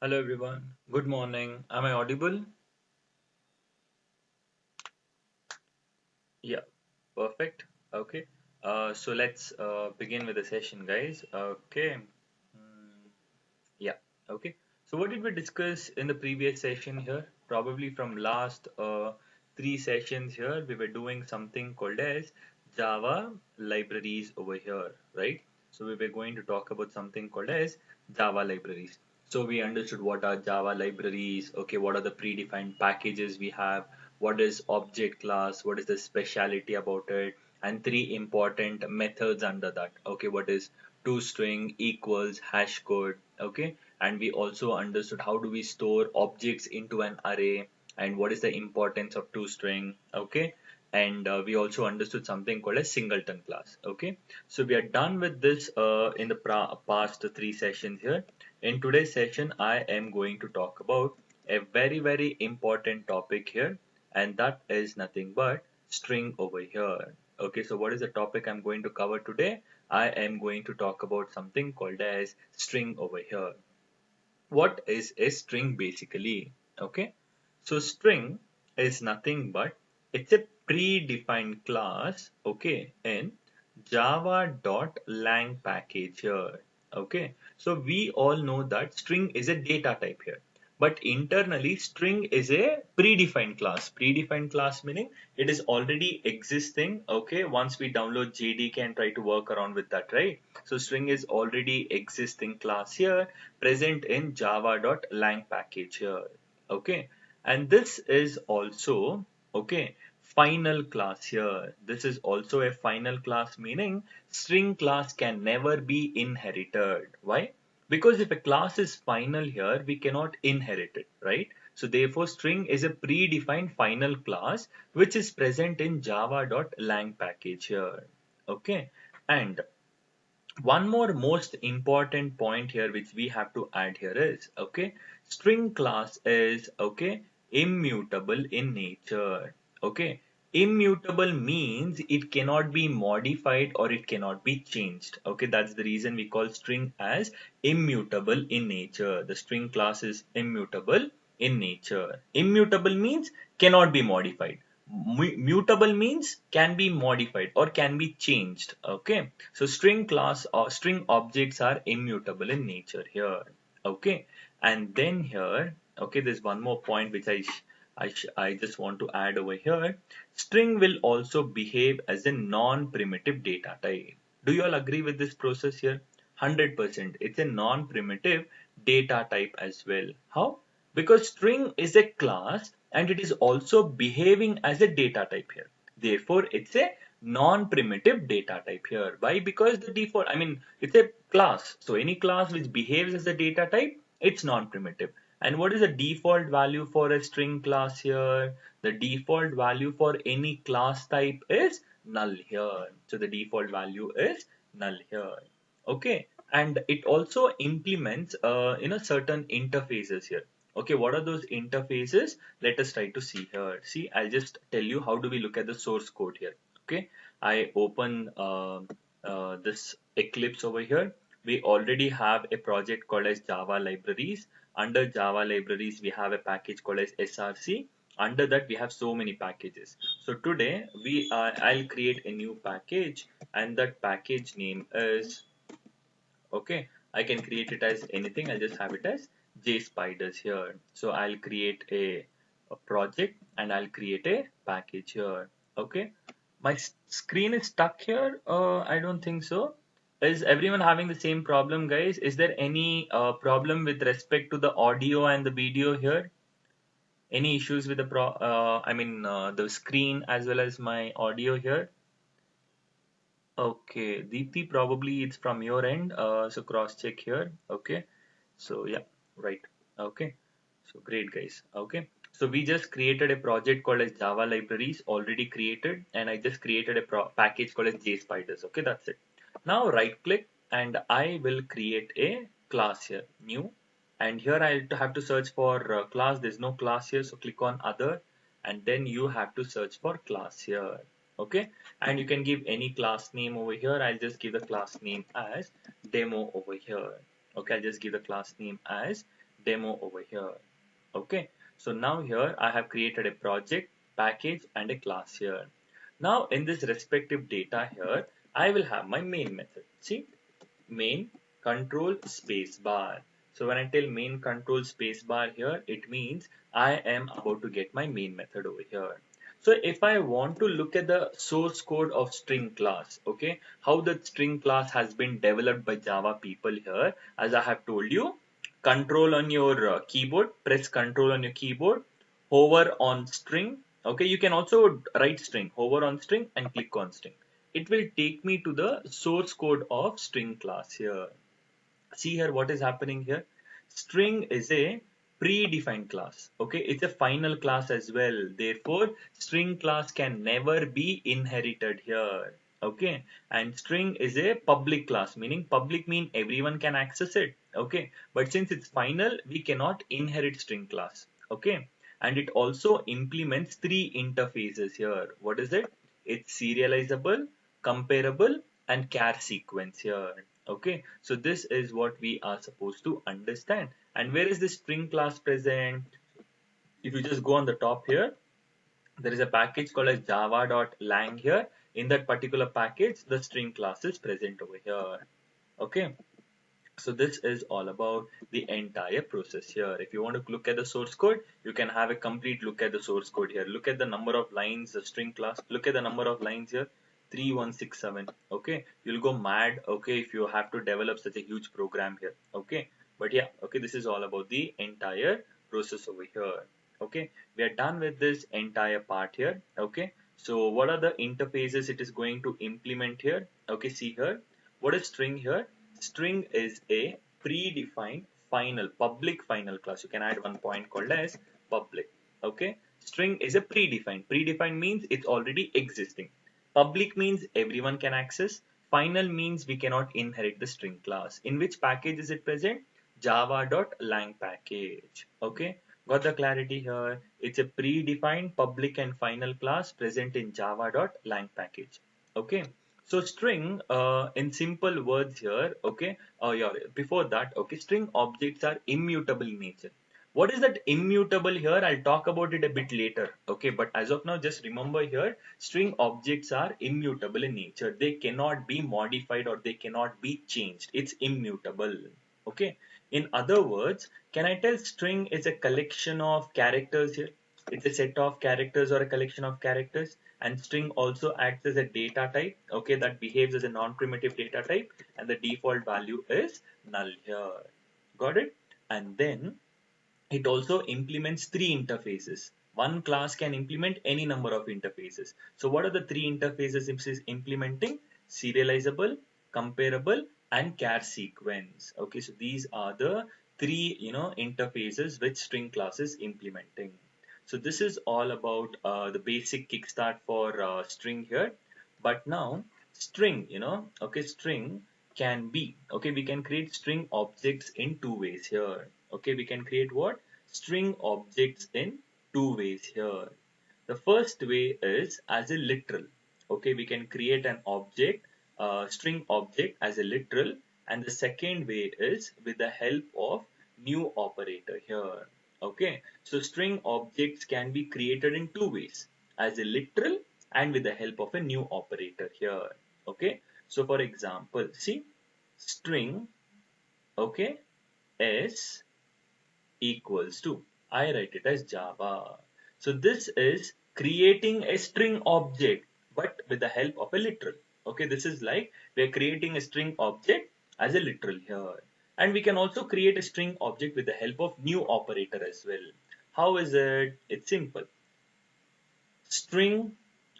Hello everyone. Good morning. Am I audible? Yeah, perfect. Okay. So let's begin with the session, guys. Okay. Hmm, yeah. Okay. So what did we discuss in the previous session here? Probably from last three sessions here, we were doing something called as Java libraries over here, right? So we were going to talk about something called as Java libraries. So we understood what are Java libraries, okay, what are the predefined packages we have, what is object class, what is the speciality about it, and three important methods under that. Okay, what is toString equals hash code, okay, and we also understood how do we store objects into an array and what is the importance of toString, okay, and we also understood something called a singleton class. Okay, so we are done with this in the past three sessions here. In today's session I am going to talk about a very important topic here, and that is nothing but string over here. Okay, so what is the topic I'm going to cover today? I am going to talk about something called as string over here. What is a string basically? Okay, so string is nothing but it's a predefined class, okay, in java.lang package here. Okay, so we all know that string is a data type here, but internally string is a predefined class. Predefined class meaning it is already existing. Okay, once we download jdk and try to work around with that, right? So string is already existing class here, present in java.lang package here. Okay, and this is also, okay, final class here. This is also a final class, meaning string class can never be inherited. Why? Because if a class is final here, we cannot inherit it, right? So therefore string is a predefined final class which is present in java.lang package here. Okay, and one more most important point here which we have to add here is, okay, string class is, okay, immutable in nature. Okay, immutable means it cannot be modified or it cannot be changed. Okay, that's the reason we call string as immutable in nature. The string class is immutable in nature. Immutable means cannot be modified. Mutable means can be modified or can be changed. Okay, so string class or string objects are immutable in nature here. Okay, and then here, okay, there's one more point which I just want to add over here. String will also behave as a non-primitive data type. Do you all agree with this process here? 100%. It's a non-primitive data type as well. How? Because string is a class and it is also behaving as a data type here. Therefore, it's a non-primitive data type here. Why? Because the default, I mean, it's a class. So any class which behaves as a data type, it's non-primitive. And what is the default value for a string class here? The default value for any class type is null here. So the default value is null here. Okay, and it also implements certain interfaces here. Okay, what are those interfaces? Let us try to see here. See, I'll just tell you how do we look at the source code here. Okay, I open this Eclipse over here. We already have a project called as Java libraries. Under Java libraries we have a package called as src. Under that we have so many packages. So today I'll create a new package, and that package name is, okay, I can create it as anything. I'll just have it as jspiders here. So I'll create a project and I'll create a package here. Okay, my screen is stuck here. I don't think so. Is everyone having the same problem, guys? Is there any problem with respect to the audio and the video here? Any issues with the the screen as well as my audio here? Okay, Deepthi, probably it's from your end. So cross check here. Okay. So yeah, right. Okay. So great, guys. Okay. So we just created a project called as Java libraries already created, and I just created a package called as JSpiders. Okay, that's it. Now right click and I will create a class here, new. And here I'll have to search for class. There's no class here, so click on other, and then you have to search for class here. Okay, and you can give any class name over here. I'll just give the class name as demo over here. Okay, I'll just give the class name as demo over here. Okay, so now here I have created a project, package and a class here. Now in this respective data here, I will have my main method. See, main control space bar. So when I tell main control space bar here, it means I am about to get my main method over here. So if I want to look at the source code of string class, okay, how the string class has been developed by Java people here, as I have told you, control on your keyboard, press control on your keyboard, hover on string. Okay, you can also write string, hover on string and click on string. It will take me to the source code of string class here. See here what is happening here. String is a predefined class. Okay, it's a final class as well. Therefore, string class can never be inherited here. Okay, and string is a public class, meaning public mean everyone can access it. Okay, but since it's final, we cannot inherit string class. Okay, and it also implements three interfaces here. What is it? It's serializable, comparable, and char sequence here. Okay, so this is what we are supposed to understand. And where is this string class present? If you just go on the top here, there is a package called as java.lang here. In that particular package, the string class is present over here. Okay, so this is all about the entire process here. If you want to look at the source code, you can have a complete look at the source code here. Look at the number of lines, the string class. Look at the number of lines here. 3167. Okay, you'll go mad. Okay, if you have to develop such a huge program here. Okay, but yeah, okay, this is all about the entire process over here. Okay, we are done with this entire part here. Okay, so what are the interfaces it is going to implement here? Okay, see here. What is string here? String is a predefined final, public final class. You can add one point called as public. Okay. String is a predefined. Predefined means it's already existing. Public means everyone can access. Final means we cannot inherit the string class. In which package is it present? Java.lang package. Okay. Got the clarity here? It's a predefined public and final class present in java.lang package. Okay. So string, in simple words here, okay, yeah, before that, okay, string objects are immutable in nature. What is that immutable here? I'll talk about it a bit later, okay, but as of now, just remember here, string objects are immutable in nature. They cannot be modified or they cannot be changed. It's immutable, okay. In other words, can I tell string is a collection of characters here? It's a set of characters or a collection of characters, and string also acts as a data type, okay, that behaves as a non-primitive data type, and the default value is null here. Got it? And then it also implements three interfaces. One class can implement any number of interfaces. So what are the three interfaces it is implementing? Serializable, comparable, and char sequence. Okay, so these are the three interfaces which string class is implementing. So this is all about the basic kickstart for string here. But now string, okay, string can be, okay, we can create string objects in two ways here. Okay, we can create what? String objects in two ways here. The first way is as a literal. Okay, we can create an object, string object as a literal, and the second way is with the help of new operator here. Okay, so string objects can be created in two ways, as a literal and with the help of a new operator here. Okay, so for example, see string, okay, s equals to, I write it as Java. So this is creating a string object, but with the help of a literal. Okay, this is like we are creating a string object as a literal here. And we can also create a string object with the help of new operator as well. How is it? It's simple. String,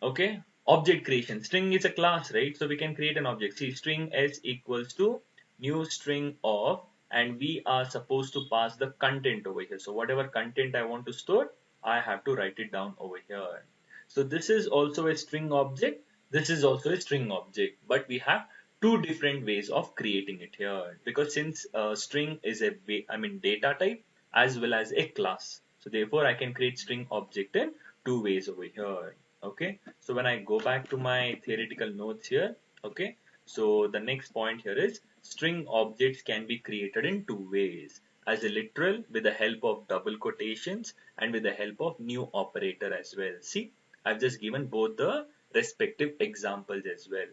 okay, object creation. String is a class, right? So we can create an object. See, string s equals to new string of, and we are supposed to pass the content over here. So whatever content I want to store, I have to write it down over here. So this is also a string object. This is also a string object, but we have two different ways of creating it here, because since string is a data type as well as a class. So therefore I can create string object in two ways over here. Okay, so when I go back to my theoretical notes here, okay, so the next point here is string objects can be created in two ways. as a literal with the help of double quotations and with the help of new operator as well. See, I've just given both the respective examples as well.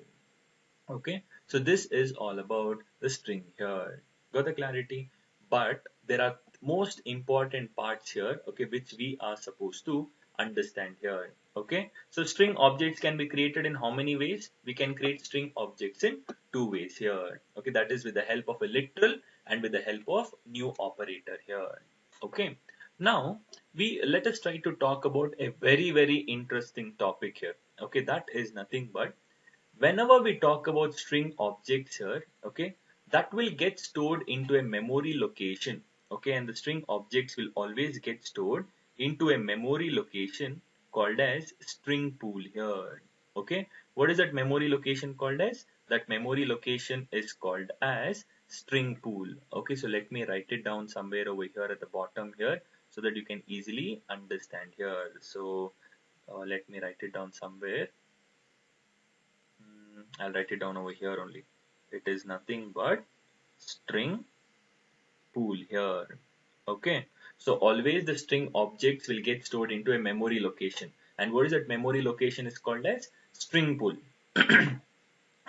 Okay, so this is all about the string here. Got the clarity? But there are most important parts here, okay, which we are supposed to understand here. Okay, so string objects can be created in how many ways? We can create string objects in two ways here. Okay, that is with the help of a literal and with the help of new operator here. Okay, now we let us try to talk about a very interesting topic here. Okay, that is nothing but whenever we talk about string objects here, okay, that will get stored into a memory location, okay, and the string objects will always get stored into a memory location called as string pool here, okay. What is that memory location called as? That memory location is called as string pool, okay. So let me write it down somewhere over here at the bottom here so that you can easily understand here. So let me write it down somewhere. I'll write it down over here only. It is nothing but string pool here. Okay. So always the string objects will get stored into a memory location. And what is that memory location is called as string pool.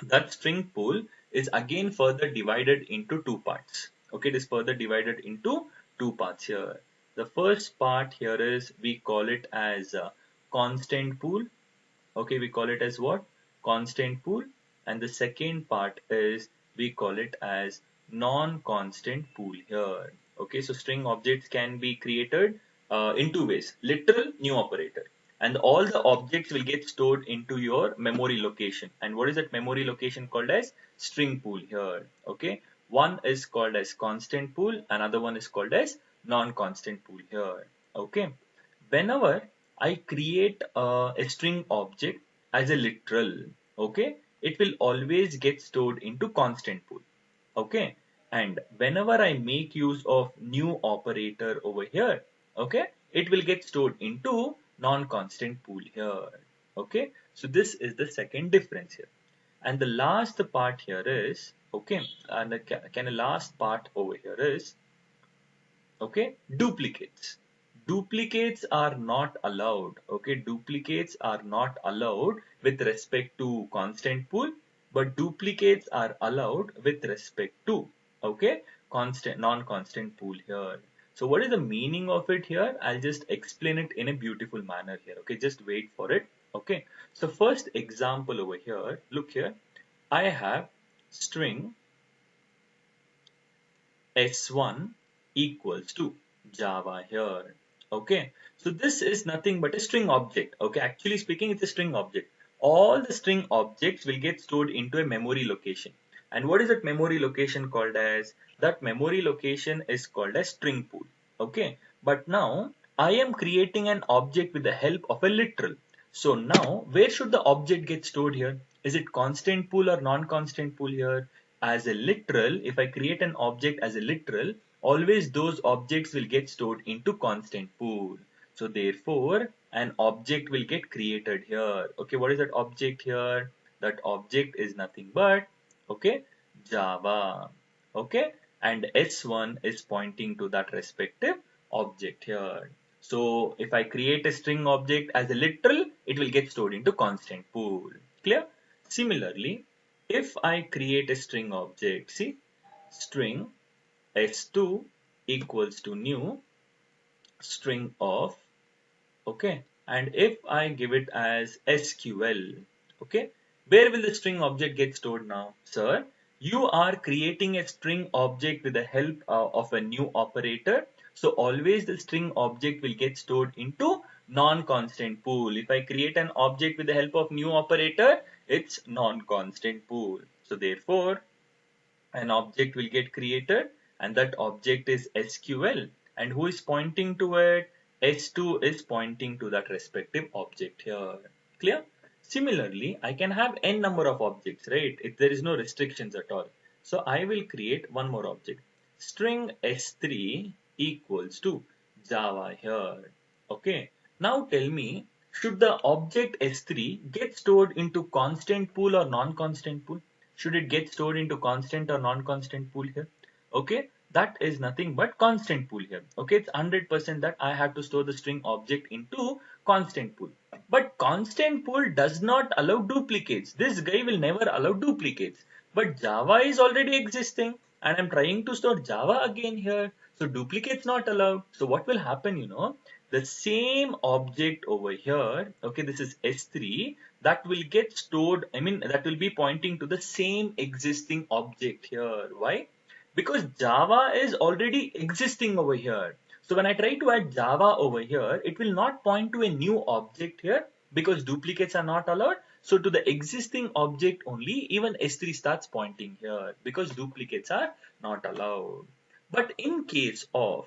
That string pool is again further divided into two parts. Okay, it is further divided into two parts here. The first part here is we call it as a constant pool. Okay, we call it as what? Constant pool. And the second part is we call it as non-constant pool here. Okay, so string objects can be created in two ways, literal new operator. And all the objects will get stored into your memory location. And what is that memory location called as? String pool here. Okay, one is called as constant pool, another one is called as non-constant pool here. Okay, whenever I create a string object as a literal, okay, it will always get stored into constant pool, okay. And whenever I make use of new operator over here, okay, it will get stored into non-constant pool here, okay. So this is the second difference here. And the last part here is, okay, and the last part over here is, okay, duplicates are not allowed, okay, duplicates are not allowed with respect to constant pool, but duplicates are allowed with respect to, okay, constant non-constant pool here. So what is the meaning of it here? I'll just explain it in a beautiful manner here, okay, just wait for it. Okay, so first example over here, look here, I have string s1 equals to Java here. Okay, so this is nothing but a string object. Okay, actually speaking, it's a string object. All the string objects will get stored into a memory location. And what is that memory location called as? That memory location is called as string pool. Okay, but now I am creating an object with the help of a literal. So now where should the object get stored here? Is it constant pool or non-constant pool here? As a literal, if I create an object as a literal, always those objects will get stored into constant pool. So therefore, an object will get created here. Okay, what is that object here? That object is nothing but, okay, Java. Okay, and S1 is pointing to that respective object here. So if I create a string object as a literal, it will get stored into constant pool. Clear? Similarly, if I create a string object, see, string s2 equals to new string of, okay, and if I give it as SQL, okay, where will the string object get stored now? Sir, you are creating a string object with the help of a new operator. So always the string object will get stored into non-constant pool. If I create an object with the help of new operator, it's non-constant pool. So therefore, an object will get created and that object is SQL, and who is pointing to it? S2 is pointing to that respective object here. Clear? Similarly, I can have n number of objects, right? If there is no restrictions at all. So I will create one more object. String S3 equals to Java here. Okay. Now tell me, should the object S3 get stored into constant pool or non-constant pool? Should it get stored into constant or non-constant pool here? Okay, that is nothing but constant pool here. Okay, it's 100% that I have to store the string object into constant pool. But constant pool does not allow duplicates. This guy will never allow duplicates. But Java is already existing and I'm trying to store Java again here. So duplicates not allowed. So what will happen, the same object over here, okay, this is S3, that will get stored, that will be pointing to the same existing object here. Why? Because Java is already existing over here. So when I try to add Java over here, it will not point to a new object here because duplicates are not allowed. So to the existing object only, even S3 starts pointing here because duplicates are not allowed. But in case of,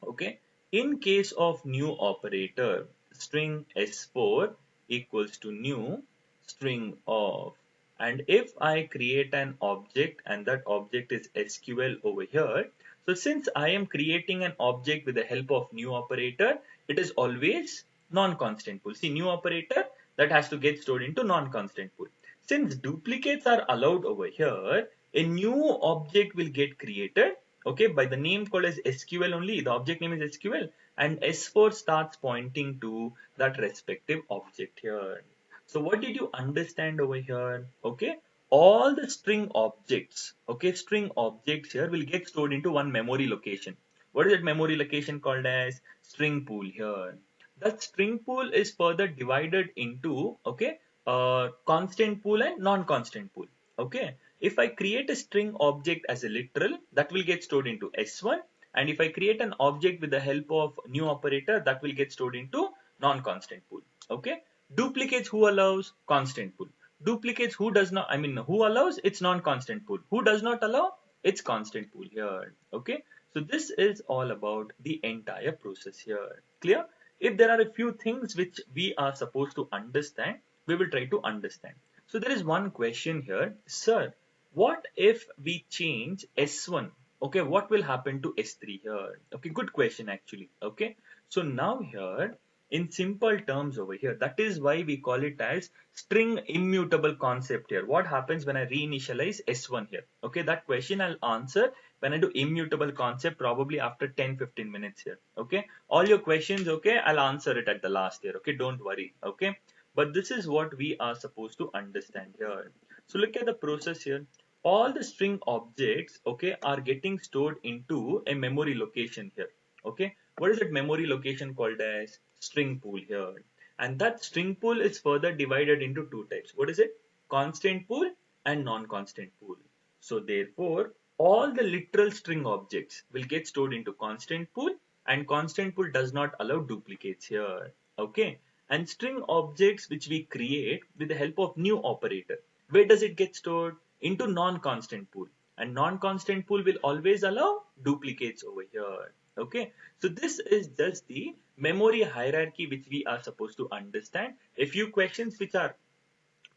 okay, in case of new operator, string S4 equals to new string of, and if I create an object and that object is SQL over here, so since I am creating an object with the help of new operator, it is always non-constant pool. See, new operator that has to get stored into non-constant pool. Since duplicates are allowed over here, a new object will get created, okay, by the name called as SQL only. The object name is SQL and S4 starts pointing to that respective object here. So what did you understand over here? Okay, all the string objects, okay, string objects here will get stored into one memory location. What is that memory location called as? String pool here. That string pool is further divided into, okay, constant pool and non-constant pool. Okay, if I create a string object as a literal, that will get stored into S1, and if I create an object with the help of new operator, that will get stored into non-constant pool. Okay, duplicates who allows? Constant pool. Duplicates who does not, who allows? It's non-constant pool. Who does not allow? It's constant pool here. Okay, so this is all about the entire process here. Clear? If there are a few things which we are supposed to understand, we will try to understand. So there is one question here, sir, what if we change S1? Okay, what will happen to S3 here? Okay, good question actually. Okay, so now here in simple terms over here, that is why we call it as string immutable concept here. What happens when I reinitialize S1 here? Okay, that question I'll answer when I do immutable concept probably after 10-15 minutes here. Okay, all your questions, okay, I'll answer it at the last here. Okay, don't worry. Okay, but this is what we are supposed to understand here. So look at the process here. All the string objects, okay, are getting stored into a memory location here. Okay, what is that memory location called as? String pool here. And that string pool is further divided into two types. What is it? Constant pool and non-constant pool. So therefore, all the literal string objects will get stored into constant pool, and constant pool does not allow duplicates here. Okay, and string objects which we create with the help of new operator, where does it get stored? Into non-constant pool, and non-constant pool will always allow duplicates over here. Okay, so this is just the memory hierarchy which we are supposed to understand. A few questions which are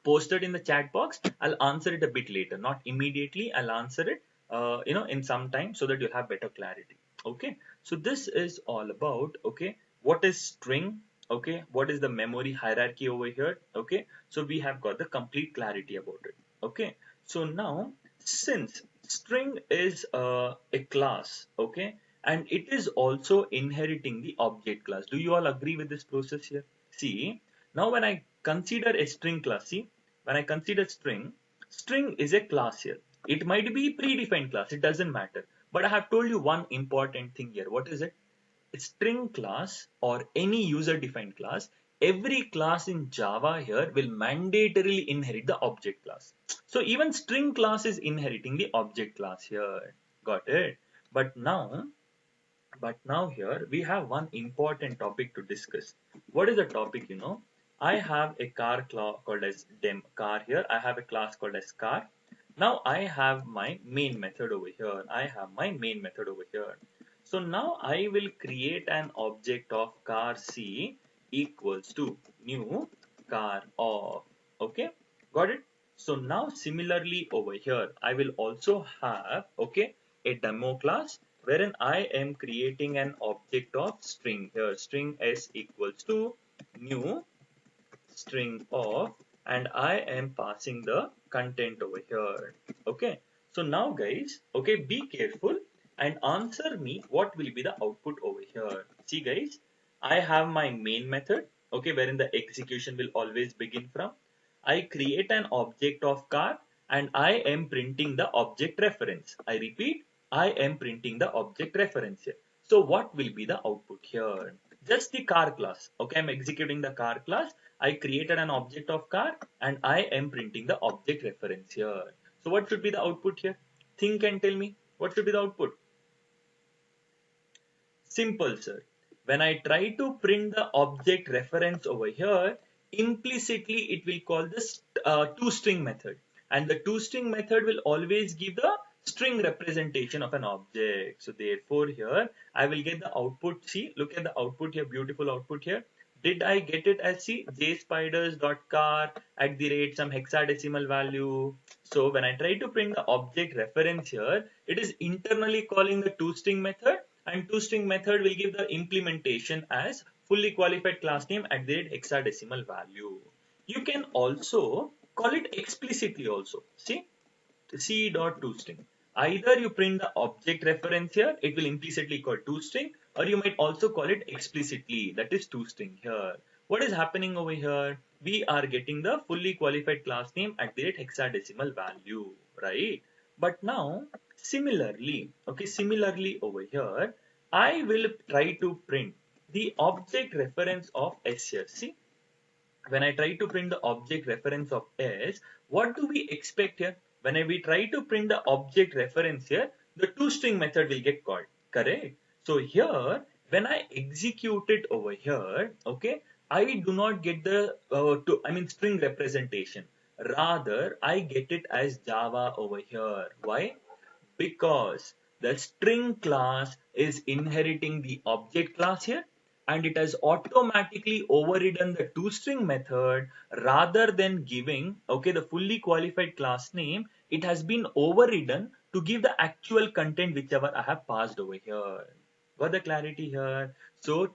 posted in the chat box, I'll answer it a bit later, not immediately. I'll answer it in some time so that you'll have better clarity. Okay, so this is all about, okay, what is string, okay, what is the memory hierarchy over here. Okay, so we have got the complete clarity about it. Okay, so now since string is a class, okay, and it is also inheriting the object class, do you all agree with this process here? See, now when I consider a string class, see, when I consider string, string is a class here. It might be predefined class, it doesn't matter. But I have told you one important thing here. What is it? A string class or any user defined class, every class in Java here will mandatorily inherit the object class. So even string class is inheriting the object class here. Got it? But now, here we have one important topic to discuss. What is the topic? I have a car called as dem car here. I have a class called as car. Now I have my main method over here. So now I will create an object of car C equals to new car of. Okay, got it? So now similarly over here, I will also have, okay, a demo class wherein I am creating an object of string here. String S equals to new string of, and I am passing the content over here. Okay, So now guys, okay, be careful and answer me what will be the output over here. See guys, I have my main method, okay, wherein the execution will always begin from. I create an object of car and I am printing the object reference. I repeat, I am printing the object reference here. So what will be the output here? Just the car class. Okay, I'm executing the car class. I created an object of car and I am printing the object reference here. So what should be the output here? Think and tell me what should be the output. Simple, sir. When I try to print the object reference over here, implicitly it will call this toString method. And the toString method will always give the string representation of an object. So therefore here, I will get the output. See, look at the output here, beautiful output here. Did I get it as see jspiders.car at the rate some hexadecimal value? So when I try to print the object reference here, it is internally calling the toString method, and toString method will give the implementation as fully qualified class name at the rate hexadecimal value. You can also call it explicitly also. See, c.toString. Either you print the object reference here, it will implicitly call toString, or you might also call it explicitly, that is toString here. What is happening over here? We are getting the fully qualified class name at the rate hexadecimal value, right? But now, similarly, okay, similarly over here, I will try to print the object reference of S here. See, when I try to print the object reference of S, what do we expect here? When we try to print the object reference here, the toString method will get called, correct? So here, when I execute it over here, okay, I do not get the string representation. Rather, I get it as Java over here. Why? Because the string class is inheriting the object class here, and it has automatically overridden the toString method. Rather than giving okay the fully qualified class name, it has been overridden to give the actual content whichever I have passed over here. Got the clarity here? So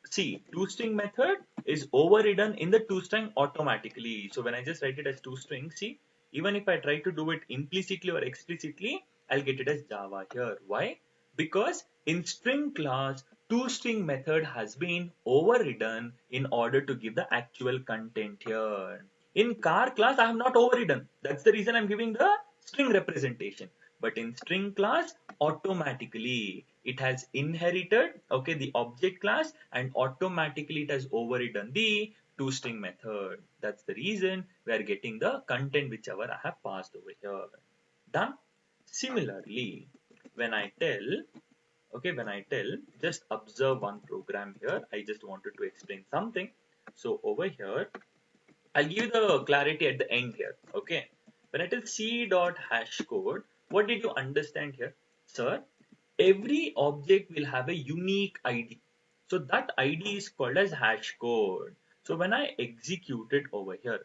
see, toString method is overridden in the toString automatically. So when I just write it as toString, see, even if I try to do it implicitly or explicitly, I'll get it as Java here. Why? Because in string class, toString method has been overridden in order to give the actual content here. In car class, I have not overridden. That's the reason I'm giving the string representation. But in string class, automatically it has inherited okay the object class, and automatically it has overridden the toString method. That's the reason we are getting the content whichever I have passed over here. Done. Similarly, when I tell just observe one program here. I just wanted to explain something. So over here, I'll give you the clarity at the end here. Okay. When I tell c dot hash code, what did you understand here? Sir, every object will have a unique ID. So that ID is called as hash code. So when I execute it over here,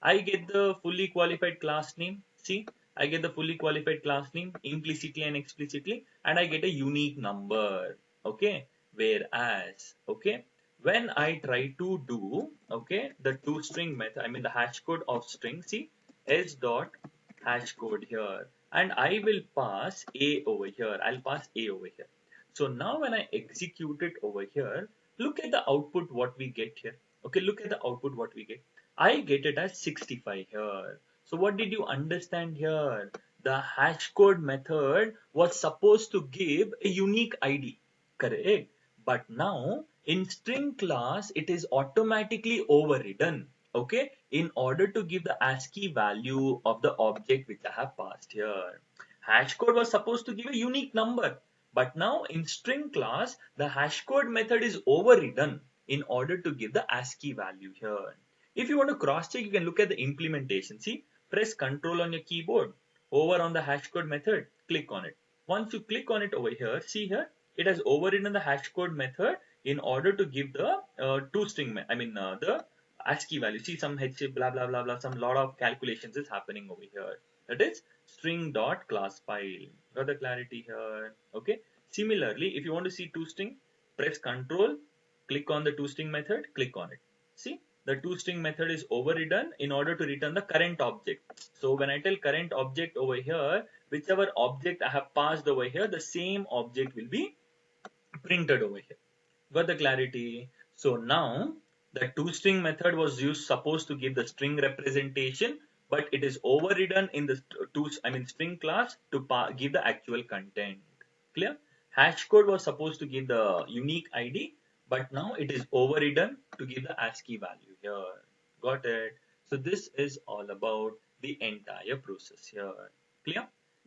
I get the fully qualified class name. See, I get the fully qualified class name implicitly and explicitly, and I get a unique number. Okay. Whereas, okay, when I try to do, okay, the toString method, I mean the hash code of string, see, s dot hash code here, and I will pass a over here. I'll pass a over here. So now when I execute it over here, look at the output what we get here. Okay, look at the output what we get. I get it as 65 here. So what did you understand here? The hash code method was supposed to give a unique ID, correct? But now in string class, it is automatically overridden, okay, in order to give the ASCII value of the object which I have passed here. Hash code was supposed to give a unique number, but now in string class, the hash code method is overridden in order to give the ASCII value here. If you want to cross check, you can look at the implementation. See, press Ctrl on your keyboard, over on the hash code method, click on it. Once you click on it over here, see here, it has overridden the hash code method in order to give the the ASCII value. See, some H blah blah blah blah, some lot of calculations is happening over here. That is string dot class file. Got the clarity here? Okay. Similarly, if you want to see toString, press Control, click on the toString method, click on it. See, the toString method is overridden in order to return the current object. So when I tell current object over here, whichever object I have passed over here, the same object will be printed over here. Got the clarity? So now the toString method was used supposed to give the string representation, but it is overridden in the string class to give the actual content. Clear? Hash code was supposed to give the unique ID, but now it is overridden to give the ASCII value here. Got it? So this is all about the entire process here. Clear?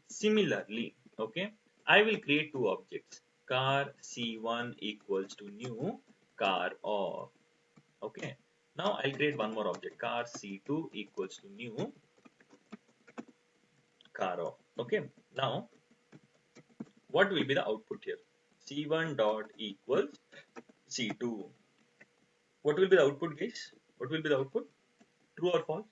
Similarly, okay, I will create two objects. Car C1 equals to new car of. Okay. Now I'll create one more object. Car C2 equals to new car of. Okay. Now what will be the output here? C1 dot equals C2. What will be the output, guys? What will be the output? True or false?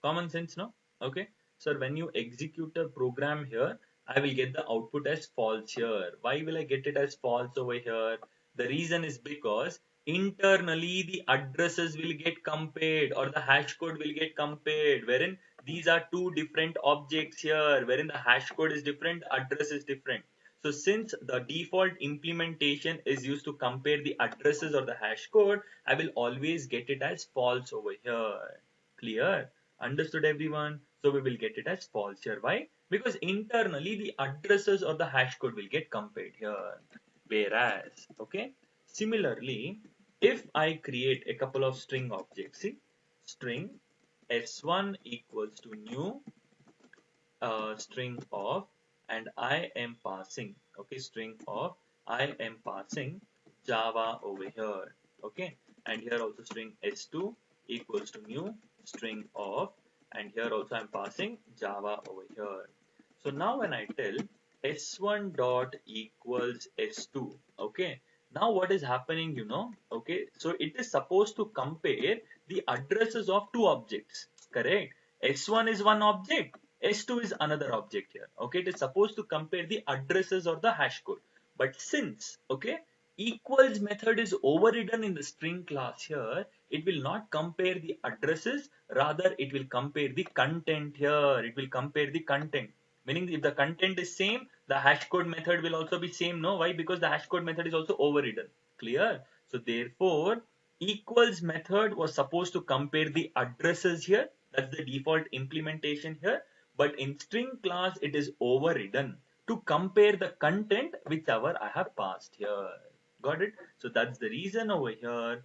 Common sense, no? Okay. So when you execute a program here, I will get the output as false here. Why will I get it as false over here? The reason is because internally the addresses will get compared, or the hash code will get compared, wherein these are two different objects here, wherein the hash code is different, address is different. So since the default implementation is used to compare the addresses or the hash code, I will always get it as false over here. Clear? Understood, everyone? So we will get it as false here. Why? Because internally the addresses or the hash code will get compared here. Whereas, okay, similarly, if I create a couple of string objects, see, string s1 equals to new string of, and I am passing, okay, string of, I am passing Java over here, okay, and here also string s2 equals to new string of, and here also I'm passing Java over here. So now when I tell s1 dot equals s2, okay, now what is happening, okay, so it is supposed to compare the addresses of two objects, correct? S1 is one object, S2 is another object here. Okay, it is supposed to compare the addresses or the hash code. But since, okay, equals method is overridden in the string class here, it will not compare the addresses, rather it will compare the content here. It will compare the content. Meaning if the content is same, the hash code method will also be same. No, why? Because the hash code method is also overridden. Clear? So therefore, equals method was supposed to compare the addresses here. That's the default implementation here. But in string class, it is overridden to compare the content whichever I have passed here. Got it? So that's the reason over here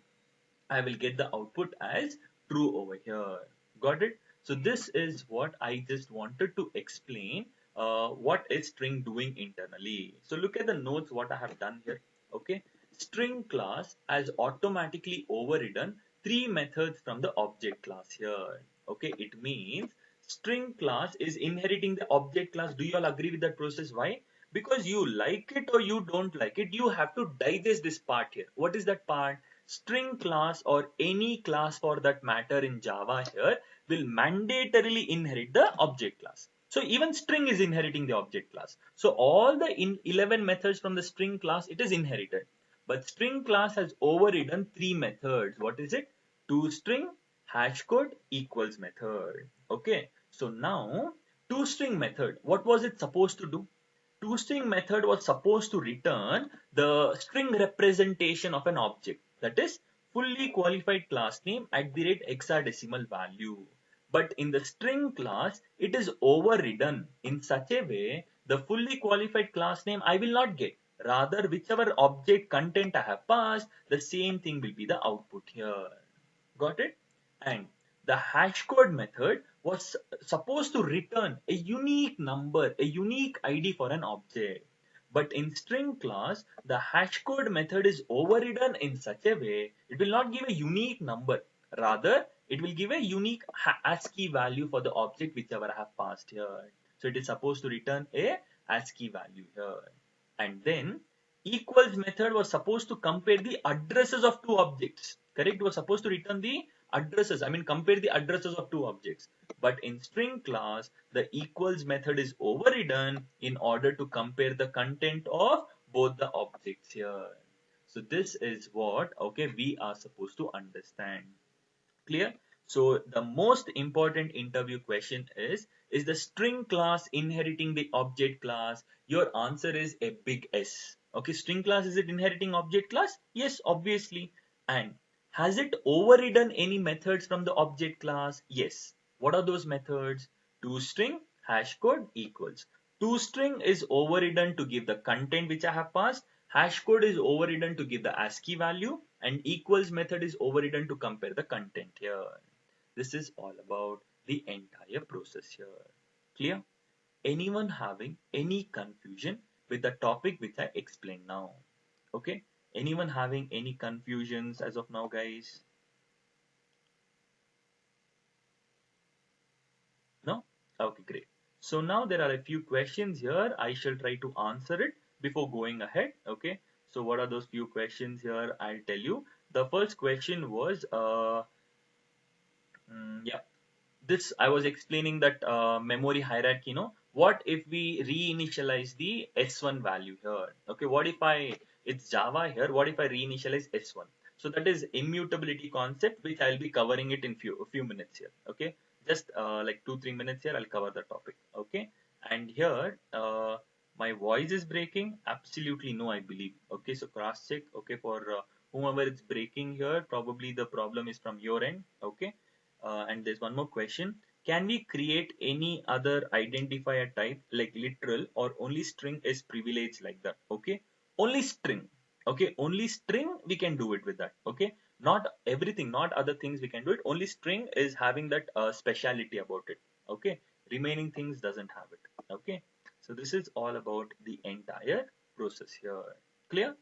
I will get the output as true over here. Got it? So this is what I just wanted to explain what is string doing internally. So look at the notes what I have done here. Okay. String class has automatically overridden three methods from the object class here. Okay. It means string class is inheriting the object class. Do you all agree with that process? Why? Because you like it or you don't like it, you have to digest this part here. What is that part? String class or any class for that matter in Java here will mandatorily inherit the object class. So even string is inheriting the object class. So all the 11 methods from the string class, it is inherited. But string class has overridden three methods. What is it? ToString, hash code, equals method. Okay. So now ToString method, what was it supposed to do? ToString method was supposed to return the string representation of an object, that is fully qualified class name at the rate hexadecimal value. But in the string class, it is overridden in such a way the fully qualified class name I will not get. Rather, whichever object content I have passed, the same thing will be the output here. Got it? And the hash code method was supposed to return a unique number, a unique ID for an object. But in string class, the hash code method is overridden in such a way it will not give a unique number. Rather, it will give a unique ASCII value for the object whichever I have passed here. So it is supposed to return a ASCII value here. And then equals method was supposed to compare the addresses of two objects. Correct? It was supposed to return the addresses. I mean, compare the addresses of two objects. But in string class, the equals method is overridden in order to compare the content of both the objects here. So this is what, okay, we are supposed to understand. Clear? So the most important interview question is the string class inheriting the object class? Your answer is a big S. Okay, string class, is it inheriting object class? Yes, obviously. And has it overridden any methods from the object class? Yes. What are those methods? ToString hash code equals. ToString is overridden to give the content which I have passed. Hash code is overridden to give the ASCII value, and equals method is overridden to compare the content here. This is all about the entire process here. Clear? Anyone having any confusion with the topic which I explained now? Okay? Anyone having any confusions as of now, guys? No? Okay, great. So now there are a few questions here. I shall try to answer it before going ahead. Okay. So what are those few questions here? I'll tell you. The first question was, yeah, this I was explaining that memory hierarchy. What if we reinitialize the S1 value here? Okay, what if it's Java here? What if I reinitialize S1? So that is immutability concept, which I'll be covering it in a few minutes here. Okay, just like 2-3 minutes here, I'll cover the topic. Okay, and here my voice is breaking. Absolutely no, I believe. Okay, so cross check. Okay, for whomever it's breaking here, probably the problem is from your end. Okay, and there's one more question. Can we create any other identifier type like literal, or only string is privileged like that? Okay, only string. Okay, only string we can do it with that. Okay, not everything, not other things we can do it. Only string is having that speciality about it. Okay, remaining things doesn't have it. Okay, so this is all about the entire process here. Clear?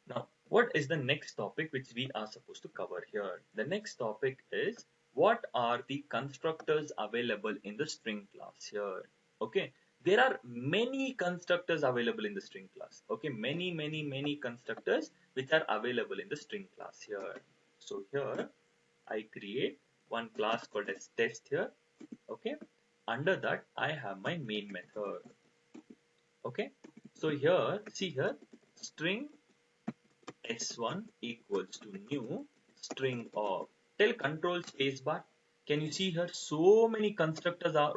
Now, what is the next topic which we are supposed to cover here? The next topic is, what are the constructors available in the string class here? Okay, there are many constructors available in the string class. Okay, many constructors which are available in the string class here. So here I create one class called as test here. Okay, under that I have my main method. Okay, so here, see here, string s1 equals to new string of, tell control space bar. Can you see here, so many constructors are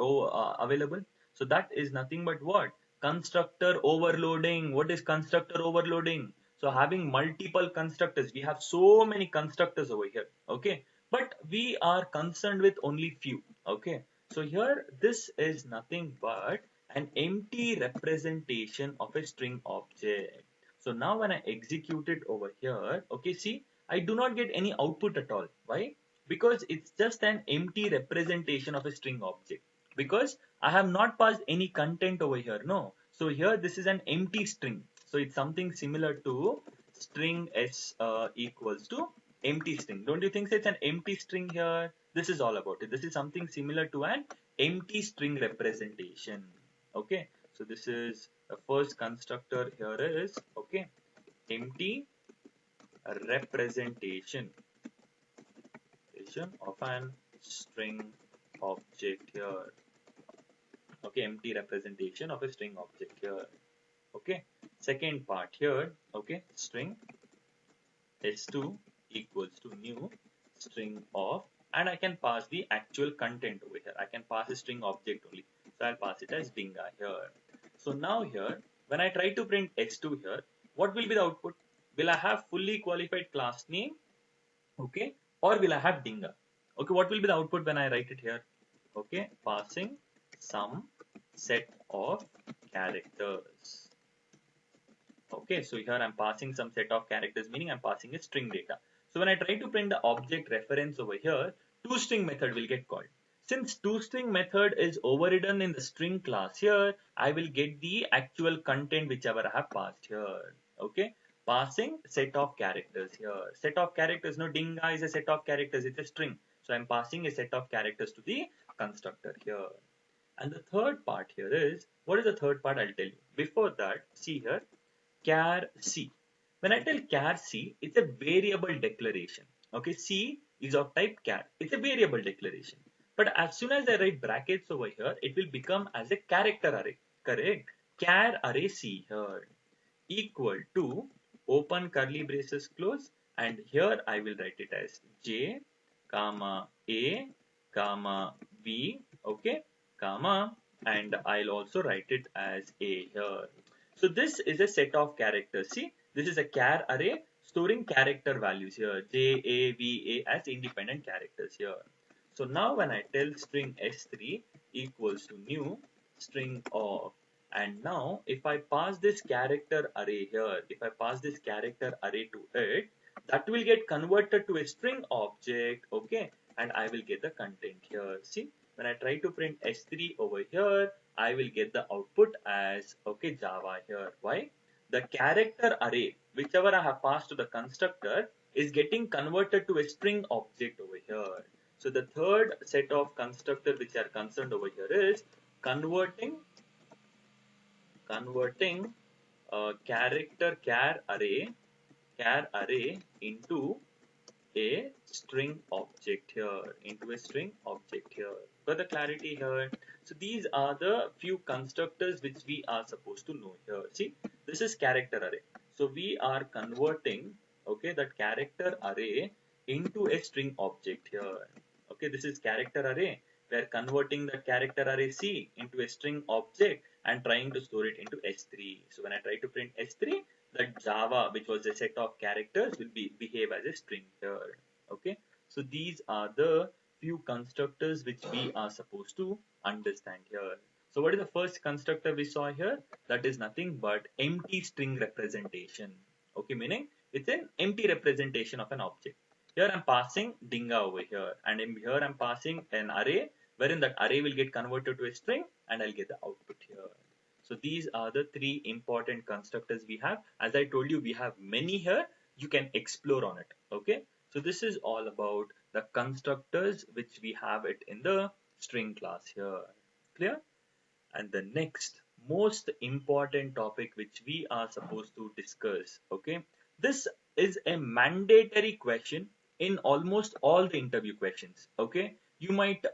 available? So that is nothing but what? Constructor overloading. What is constructor overloading? So having multiple constructors, we have so many constructors over here. Okay, but we are concerned with only few. Okay, so here this is nothing but an empty representation of a string object. So now when I execute it over here, okay, see, I do not get any output at all. Why? Because it's just an empty representation of a string object. Because I have not passed any content over here. No. So here this is an empty string. So it's something similar to string s equals to empty string. Don't you think so? It's an empty string here? This is all about it. This is something similar to an empty string representation. Okay. So this is the first constructor here is, okay, empty representation of an string object here. Okay, empty representation of a string object here. Okay, second part here, okay, string s2 equals to new string of, and I can pass the actual content over here. I can pass a string object only. So I'll pass it as dinga here. So now here, when I try to print s2 here, what will be the output? Will I have fully qualified class name? Okay, or will I have dinga? Okay, what will be the output when I write it here? Okay, passing some set of characters. Okay, so here I'm passing some set of characters, meaning I'm passing a string data. So when I try to print the object reference over here, toString method will get called. Since toString method is overridden in the string class here, I will get the actual content whichever I have passed here. Okay, passing set of characters here. Set of characters, no, dinga is a set of characters, it's a string. So I'm passing a set of characters to the constructor here. And the third part here is, what is the third part? I'll tell you. Before that, see here, char C. When I tell char C, it's a variable declaration. Okay, C is of type char. It's a variable declaration. But as soon as I write brackets over here, it will become as a character array. Correct? Char array C here equal to open curly braces close, and here I will write it as J, comma A, comma B, okay, comma, and I'll also write it as A here. So this is a set of characters. See, this is a char array storing character values here, J, A, V, A as independent characters here. So now when I tell string S3 equals to new string of, and now if I pass this character array here, if I pass this character array to it, that will get converted to a string object, okay, and I will get the content here. See, when I try to print S3 over here, I will get the output as, okay, Java here. Why? The character array, whichever I have passed to the constructor, is getting converted to a string object over here. So the third set of constructor which are concerned over here is converting character char array into a string object here, for the clarity here. So these are the few constructors which we are supposed to know here. See, this is character array, so we are converting, okay, that character array into a string object here. Okay, this is character array. We are converting the character array C into a string object and trying to store it into S3. So when I try to print S3, that Java, which was a set of characters, will behave as a string here. Okay, so these are the few constructors which we are supposed to understand here. So what is the first constructor we saw here? That is nothing but empty string representation. Okay, meaning it's an empty representation of an object. Here I'm passing dinga over here, and here I'm passing an array, wherein that array will get converted to a string, and I'll get the output here. So these are the three important constructors we have. As I told you, we have many here. You can explore on it. Okay. So this is all about the constructors which we have it in the string class here. Clear? And the next most important topic which we are supposed to discuss, okay, this is a mandatory question in almost all the interview questions. Okay, you might,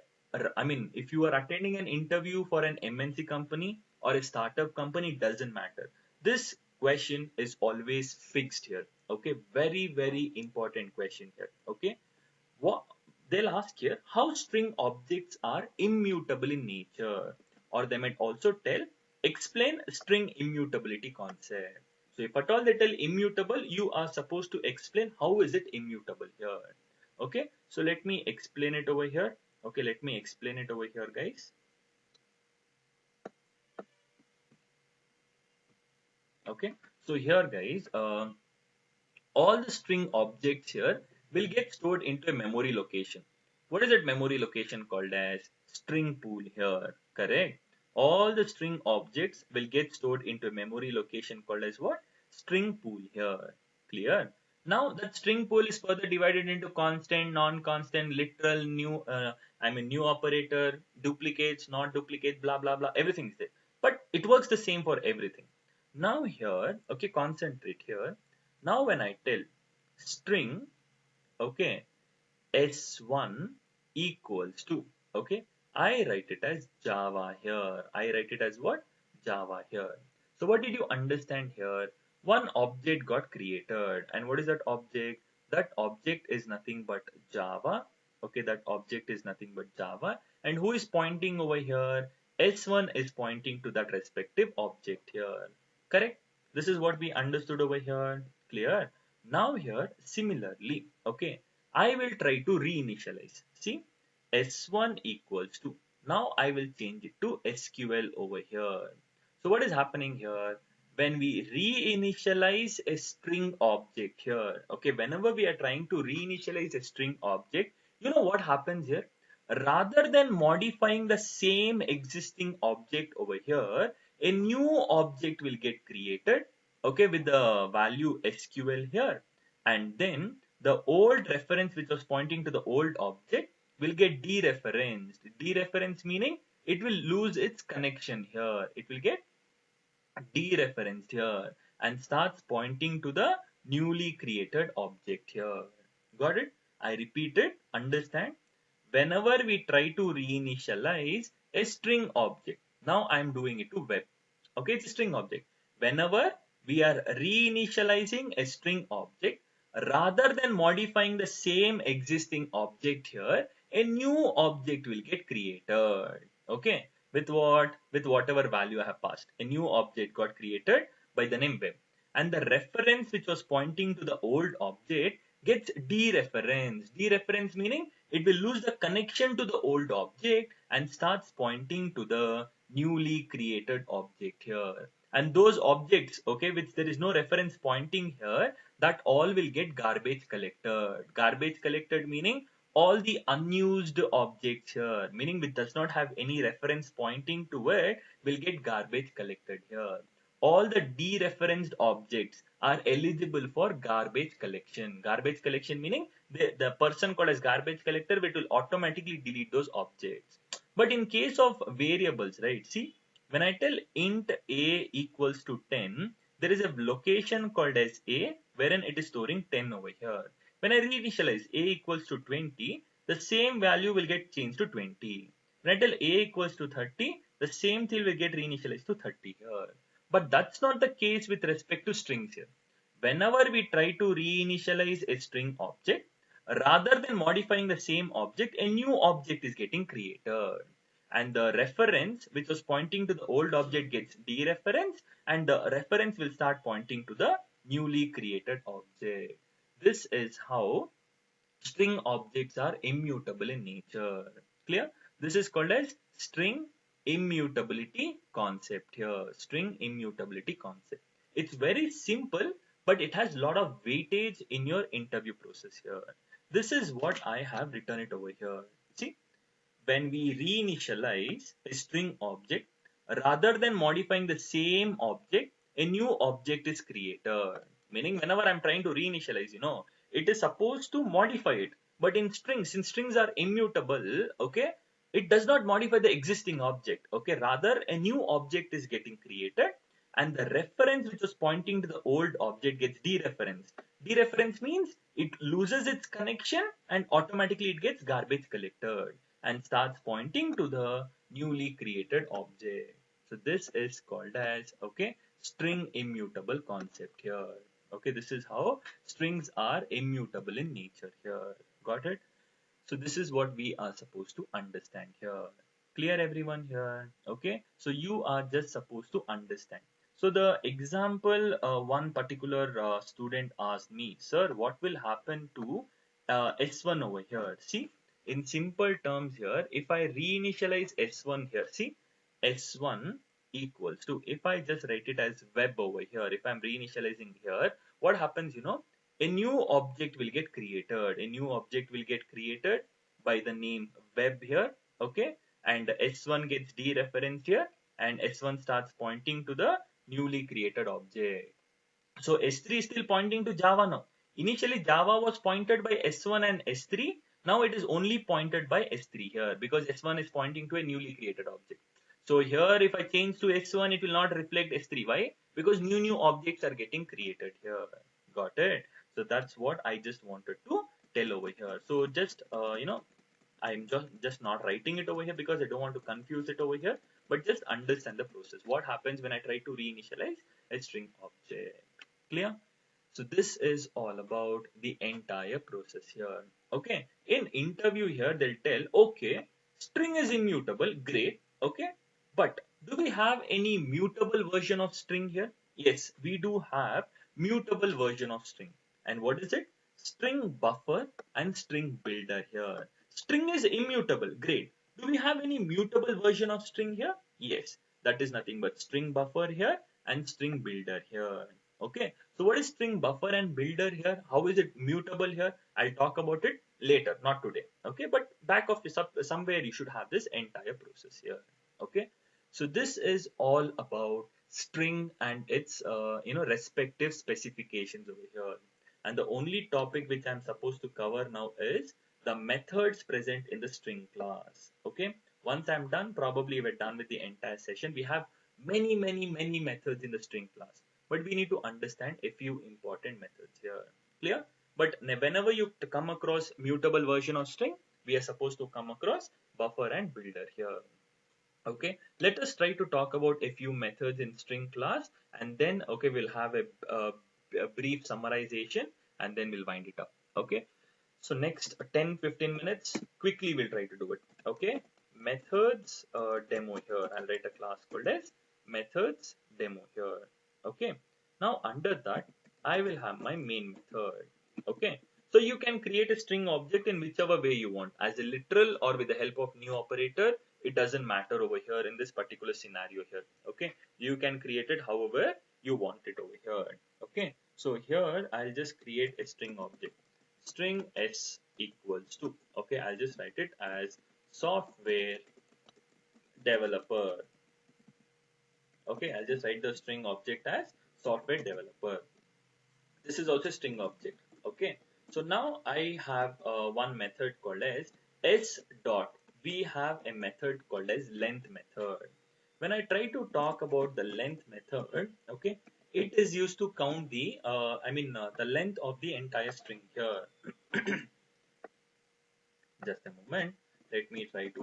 I mean, if you are attending an interview for an MNC company or a startup company, doesn't matter, this question is always fixed here. Okay, very important question here. Okay, what they'll ask here, how string objects are immutable in nature, or they might also tell, explain string immutability concept. So if at all they tell immutable, you are supposed to explain how is it immutable here. Okay, so let me explain it over here. Okay, let me explain it over here, guys. Okay, so here, guys, all the string objects here will get stored into a memory location. What is that memory location called as? String pool here, correct? All the string objects will get stored into a memory location called as what? String pool here. Clear? Now that string pool is further divided into constant, non-constant, literal, new, new operator, duplicates, not duplicates, blah blah blah. Everything is there, but it works the same for everything. Now here, okay, concentrate here. Now when I tell string, okay, s1 equals to, okay, I write it as Java here. I write it as what? Java here. So what did you understand here? One object got created, and what is that object? That object is nothing but Java. Okay, that object is nothing but Java. And who is pointing over here? S1 is pointing to that respective object here. Correct? This is what we understood over here. Clear? Now here, similarly, okay, I will try to reinitialize. See, S1 equals to, now I will change it to SQL over here. So what is happening here? When we reinitialize a string object here, okay, whenever we are trying to reinitialize a string object, you know what happens here? Rather than modifying the same existing object over here, a new object will get created, okay, with the value SQL here, and then the old reference which was pointing to the old object will get dereferenced. Dereference meaning it will lose its connection here. It will get dereferenced here and starts pointing to the newly created object here. Got it? I repeat it. Understand? Whenever we try to reinitialize a string object, now I am doing it to web. Okay, it's a string object. Whenever we are reinitializing a string object. Rather than modifying the same existing object here, a new object will get created. Okay, with what? With whatever value I have passed. A new object got created by the name web. And the reference which was pointing to the old object gets dereferenced. Dereference meaning it will lose the connection to the old object and starts pointing to the newly created object here. And those objects, okay, which there is no reference pointing here, that all will get garbage collected. Garbage collected meaning all the unused objects here, meaning which does not have any reference pointing to it, will get garbage collected here. All the dereferenced objects are eligible for garbage collection. Garbage collection meaning the person called as garbage collector will automatically delete those objects. But in case of variables, right? See, when I tell int a equals to 10, there is a location called as a wherein it is storing 10 over here. When I reinitialize a equals to 20, the same value will get changed to 20. When I tell a equals to 30, the same thing will get reinitialized to 30 here. But that's not the case with respect to strings here. Whenever we try to reinitialize a string object, rather than modifying the same object, a new object is getting created. And the reference which was pointing to the old object gets dereferenced, and the reference will start pointing to the newly created object. This is how string objects are immutable in nature. Clear? This is called as string immutability concept here. String immutability concept. It's very simple, but it has a lot of weightage in your interview process here. This is what I have written it over here. See, when we reinitialize a string object, rather than modifying the same object, a new object is created. Meaning, whenever I'm trying to reinitialize, it is supposed to modify it. But in strings, since strings are immutable, okay, it does not modify the existing object. Okay, rather a new object is getting created, and the reference which was pointing to the old object gets dereferenced. Dereference means it loses its connection and automatically it gets garbage collected and starts pointing to the newly created object. So this is called as, okay, string immutable concept here. Okay, this is how strings are immutable in nature here. Got it? So this is what we are supposed to understand here. Clear everyone here? Okay, so you are just supposed to understand. So the example, one particular student asked me, sir, what will happen to S1 over here? See, in simple terms here, if I reinitialize S1 here, see, S1 equals to, if I just write it as web over here, if I'm reinitializing here, what happens, a new object will get created. A new object will get created by the name web here, okay, and S1 gets dereferenced here, and S1 starts pointing to the newly created object. So S3 is still pointing to Java now. Initially Java was pointed by S1 and S3. Now it is only pointed by S3 here because S1 is pointing to a newly created object. So here if I change to S1, it will not reflect S3. Why? Because new objects are getting created here. Got it? So that's what I just wanted to tell over here. So just, I'm just not writing it over here because I don't want to confuse it over here, but just understand the process. What happens when I try to reinitialize a string object? Clear? So this is all about the entire process here. Okay. In interview here, they'll tell, okay, string is immutable. Great. Okay. But do we have any mutable version of string here? Yes, we do have mutable version of string. And what is it? String buffer and string builder here. String is immutable. Great. Do we have any mutable version of string here? Yes. That is nothing but string buffer here and string builder here. Okay. So what is string buffer and builder here? How is it mutable here? I'll talk about it later, not today. Okay. But back of somewhere you should have this entire process here. Okay. So this is all about string and its respective specifications over here. And the only topic which I'm supposed to cover now is the methods present in the string class. Okay. Once I'm done, probably we're done with the entire session. We have many methods in the string class, but we need to understand a few important methods here. Clear? But whenever you come across mutable version of string, we are supposed to come across buffer and builder here. Okay, let us try to talk about a few methods in string class, and then okay, we'll have a brief summarization, and then we'll wind it up. Okay, so next 10-15 minutes, quickly we'll try to do it. Okay, methods demo here. I'll write a class called as methods demo here. Okay, now under that, I will have my main method. Okay, so you can create a string object in whichever way you want, as a literal or with the help of new operator. It doesn't matter over here in this particular scenario here. Okay, you can create it however you want it over here. Okay, so here I'll just create a string object. String s equals to, okay, I'll just write it as software developer. Okay, I'll just write the string object as software developer. This is also a string object. Okay, so now I have one method called as s dot. We have a method called as length method. When I try to talk about the length method, okay, it is used to count the the length of the entire string here. Just a moment, let me try to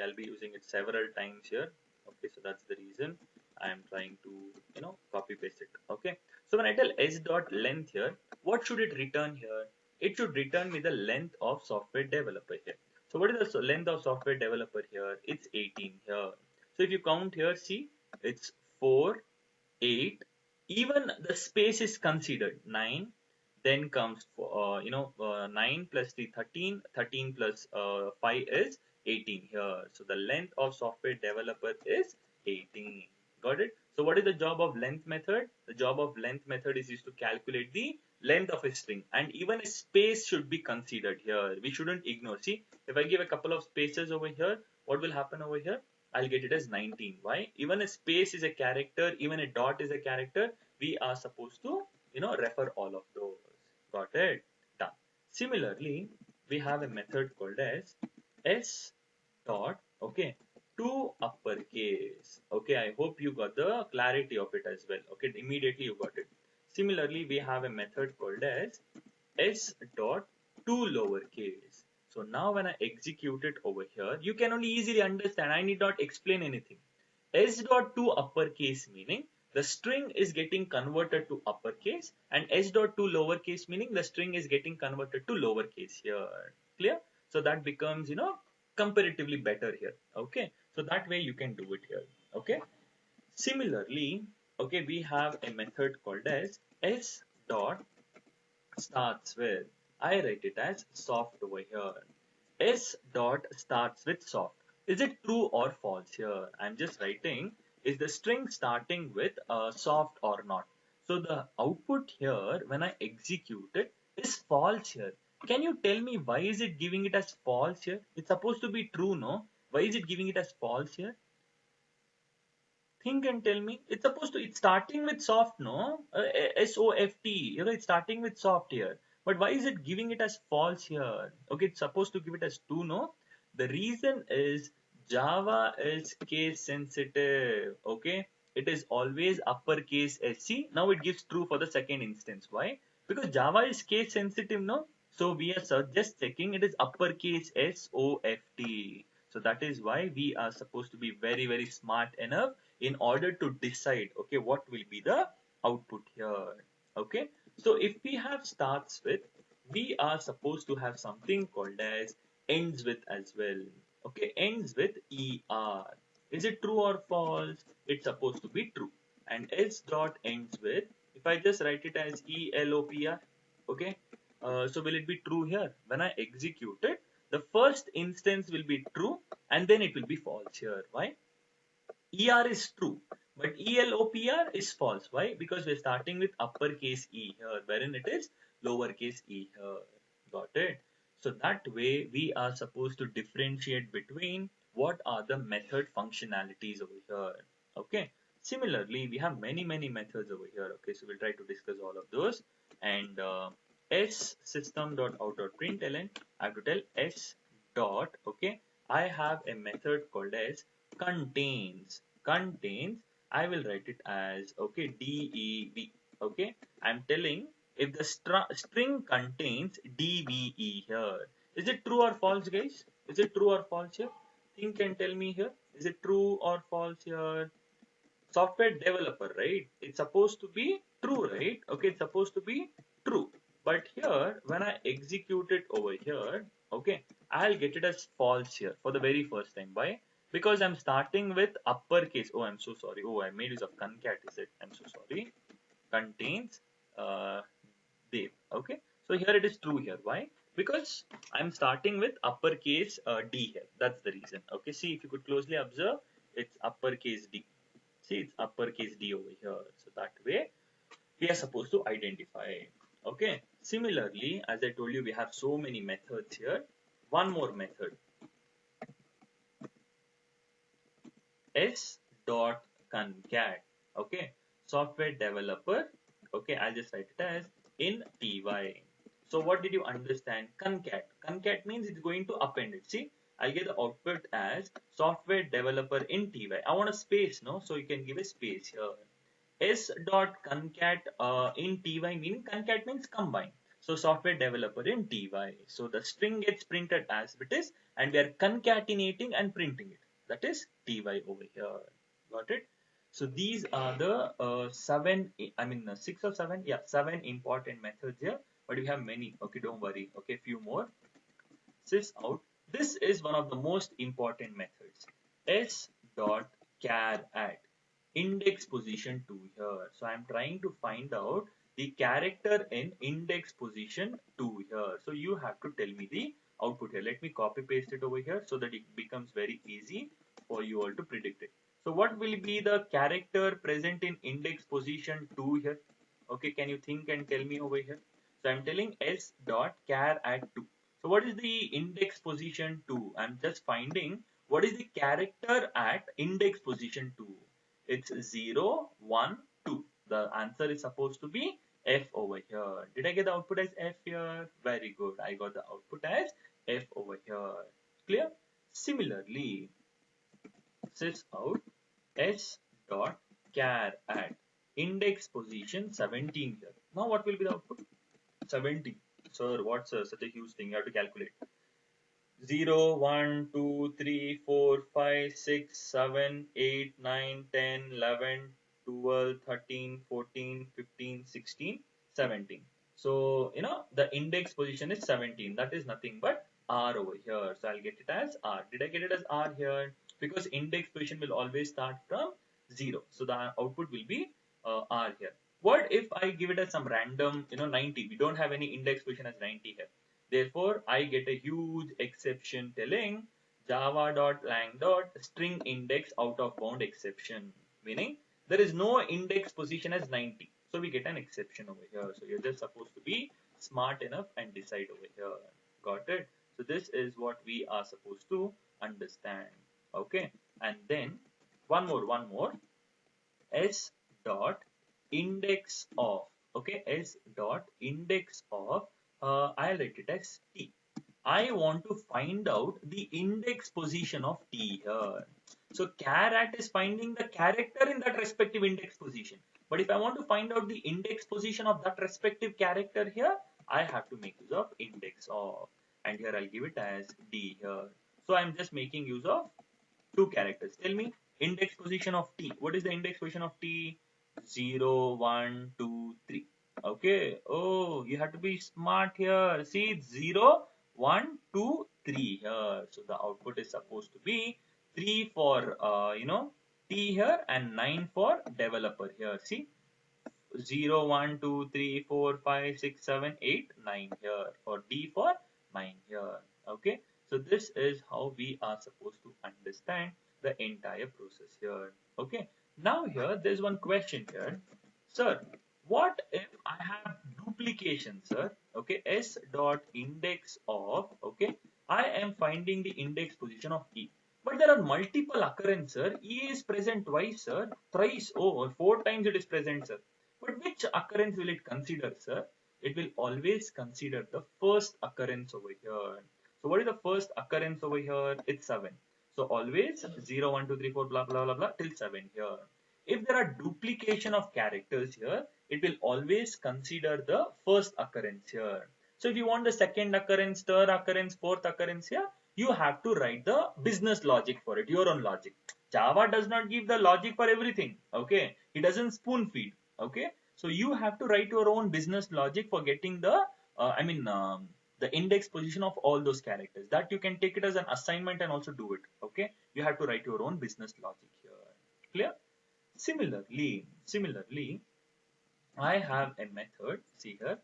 I'll be using it several times here. Okay, so that's the reason I am trying to copy paste it. Okay, so when I tell s dot length here, what should it return here? It should return me the length of software developer here. So what is the length of software developer here? It's 18 here. So if you count here, see, it's 4, 8, even the space is considered 9, then comes 9 plus 3 13, 13 plus 5 is 18 here. So the length of software developer is 18. Got it? So what is the job of length method? The job of length method is used to calculate the length of a string, and even a space should be considered here. We shouldn't ignore. See, if I give a couple of spaces over here, what will happen over here? I'll get it as 19. Why? Even a space is a character, even a dot is a character. We are supposed to, refer all of those. Got it? Done. Similarly, we have a method called as s dot, okay, to uppercase. Okay, I hope you got the clarity of it as well. Okay, immediately you got it. Similarly, we have a method called as s dot to lowercase. So now when I execute it over here, you can only easily understand. I need not explain anything. S dot to uppercase meaning the string is getting converted to uppercase, and S dot to lowercase meaning the string is getting converted to lowercase here. Clear? So that becomes, comparatively better here. Okay. So that way you can do it here. Okay. Similarly, okay, we have a method called as S dot starts with, I write it as soft over here. S dot starts with soft. Is it true or false here? I'm just writing, is the string starting with soft or not? So the output here, when I execute it, is false here. Can you tell me why is it giving it as false here? It's supposed to be true, no? Why is it giving it as false here? Think and tell me. It's supposed to, it's starting with soft, no? SOFT, it's starting with soft here. But why is it giving it as false here? Okay, it's supposed to give it as 2, no? The reason is Java is case sensitive. Okay, it is always uppercase SC. Now it gives true for the second instance. Why? Because Java is case sensitive, no? So we are just checking it is uppercase SOFT. So that is why we are supposed to be very, very smart enough in order to decide, okay, what will be the output here. Okay, so if we have starts with, we are supposed to have something called as ends with as well. Okay, ends with er. Is it true or false? It's supposed to be true. And s dot ends with, if I just write it as elopr, okay, so will it be true here? When I execute it, the first instance will be true, and then it will be false here. Why? ER is true, but ELOPR is false. Why? Because we're starting with uppercase E here, wherein it is lowercase e here. Got it? So that way we are supposed to differentiate between what are the method functionalities over here. Okay. Similarly, we have many, many methods over here. Okay, so we'll try to discuss all of those. And s system.out.println, I have to tell s dot, okay, I have a method called as contains. I will write it as, okay, dev. Okay, I'm telling if the string contains dve here. Is it true or false, guys? Is it true or false here? think and tell me here. Is it true or false here? Software developer, right? It's supposed to be true, right? Okay, it's supposed to be true. But here, when I execute it over here, okay, I'll get it as false here for the very first time. Why? Because I'm starting with uppercase. Oh, I'm so sorry. Oh, I made use of concat, is it? I'm so sorry. Contains uh, Dev. Okay, so here it is true here. Why? Because I'm starting with uppercase D here. That's the reason. Okay, see if you could closely observe, it's uppercase D. See, it's uppercase D over here. So that way we are supposed to identify. Okay. Similarly, as I told you, we have so many methods here. One more method, s dot concat. Okay. Software developer. Okay. I'll just write it as in ty. So what did you understand? Concat. Concat means it's going to append it. See, I'll get the output as software developer in ty. I want a space, no? So you can give a space here. S dot concat in ty meaning concat means combine. So software developer in ty. So the string gets printed as it is, and we are concatenating and printing it. That is ty over here. Got it? So these are the six or seven, yeah, seven important methods here. But we have many. Okay, don't worry. Okay, few more. Sys out. This is one of the most important methods. S dot char at index position 2 here. So I'm trying to find out the character in index position 2 here. So you have to tell me the output here. Let me copy paste it over here so that it becomes very easy for you all to predict it. So what will be the character present in index position 2 here? Okay, can you think and tell me over here? So I'm telling s dot char at 2. So what is the index position 2? I'm just finding what is the character at index position 2. It's 0, 1, 2. The answer is supposed to be F over here. Did I get the output as F here? Very good. I got the output as F over here. Clear? Similarly, sys out S dot char at index position 17 here. Now what will be the output? 17. Sir, what's such a huge thing? You have to calculate. 0, 1, 2, 3, 4, 5, 6, 7, 8, 9, 10, 11, 12, 13, 14, 15, 16, 17. So, the index position is 17. That is nothing but R over here. So, I'll get it as R. Did I get it as R here? Because index position will always start from 0. So, the output will be R here. What if I give it as some random, 90? We don't have any index position as 90 here. Therefore, I get a huge exception telling java.lang.string index out of bound exception, meaning there is no index position as 90. So we get an exception over here. So you're just supposed to be smart enough and decide over here. Got it? So this is what we are supposed to understand. Okay. And then one more. S dot index of, okay, S dot index of, I'll write it as T. I want to find out the index position of T here. So char at is finding the character in that respective index position. But if I want to find out the index position of that respective character here, I have to make use of index of. And here I'll give it as D here. So I'm just making use of two characters. Tell me index position of T. What is the index position of T? 0, 1, 2, 3. Okay. Oh, you have to be smart here. See, it's 0, 1, 2, 3 here. So the output is supposed to be 3 for, T here and 9 for developer here. See, 0, 1, 2, 3, 4, 5, 6, 7, 8, 9 here. For D for 9 here. Okay. So this is how we are supposed to understand the entire process here. Okay. Now here there's one question here. Sir, what if I have duplication, sir? Okay. S dot index of, okay. I am finding the index position of E. But there are multiple occurrences, sir. E is present twice, sir. Thrice. Oh, 4 times it is present, sir. But which occurrence will it consider, sir? It will always consider the first occurrence over here. So what is the first occurrence over here? It's 7. So always 0, 1, 2, 3, 4, blah, blah, blah, blah, till 7 here. If there are duplication of characters here, it will always consider the first occurrence here. So if you want the second occurrence, third occurrence, fourth occurrence here, you have to write the business logic for it, your own logic. Java does not give the logic for everything. Okay, it doesn't spoon feed. Okay, so you have to write your own business logic for getting the the index position of all those characters. That you can take it as an assignment and also do it. Okay, you have to write your own business logic here. Clear? Similarly, I have a method. See here,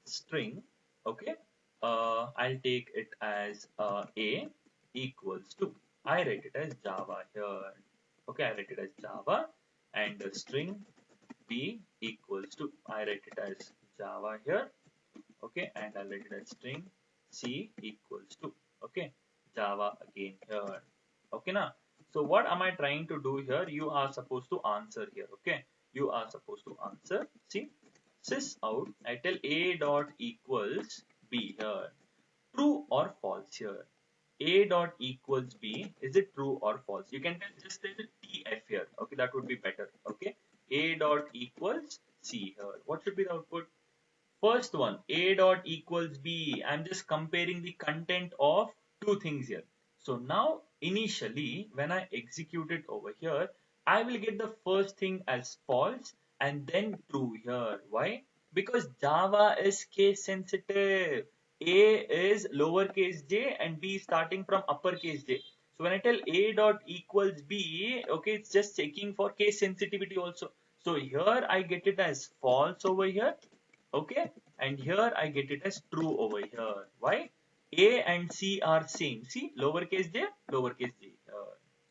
string. Okay, I'll take it as a equals to. I write it as Java here. Okay, I write it as Java, and the string b equals to. I write it as Java here. Okay, and I'll write it as string c equals to. Okay, Java again here. Okay, now. So what am I trying to do here? You are supposed to answer here. Okay, you are supposed to answer. See, sys out. I tell a dot equals b here. True or false here. A dot equals b. Is it true or false? You can just tell TF here. Okay, that would be better. Okay, a dot equals c here. What should be the output? First one, a dot equals b. I'm just comparing the content of two things here. So now, initially, when I execute it over here, I will get the first thing as false and then true here. Why? Because Java is case sensitive. A is lowercase j and b is starting from uppercase j. So when I tell a dot equals b, okay, it's just checking for case sensitivity also. So here I get it as false over here. Okay, and here I get it as true over here. Why? A and C are same. See, lowercase j, lowercase j.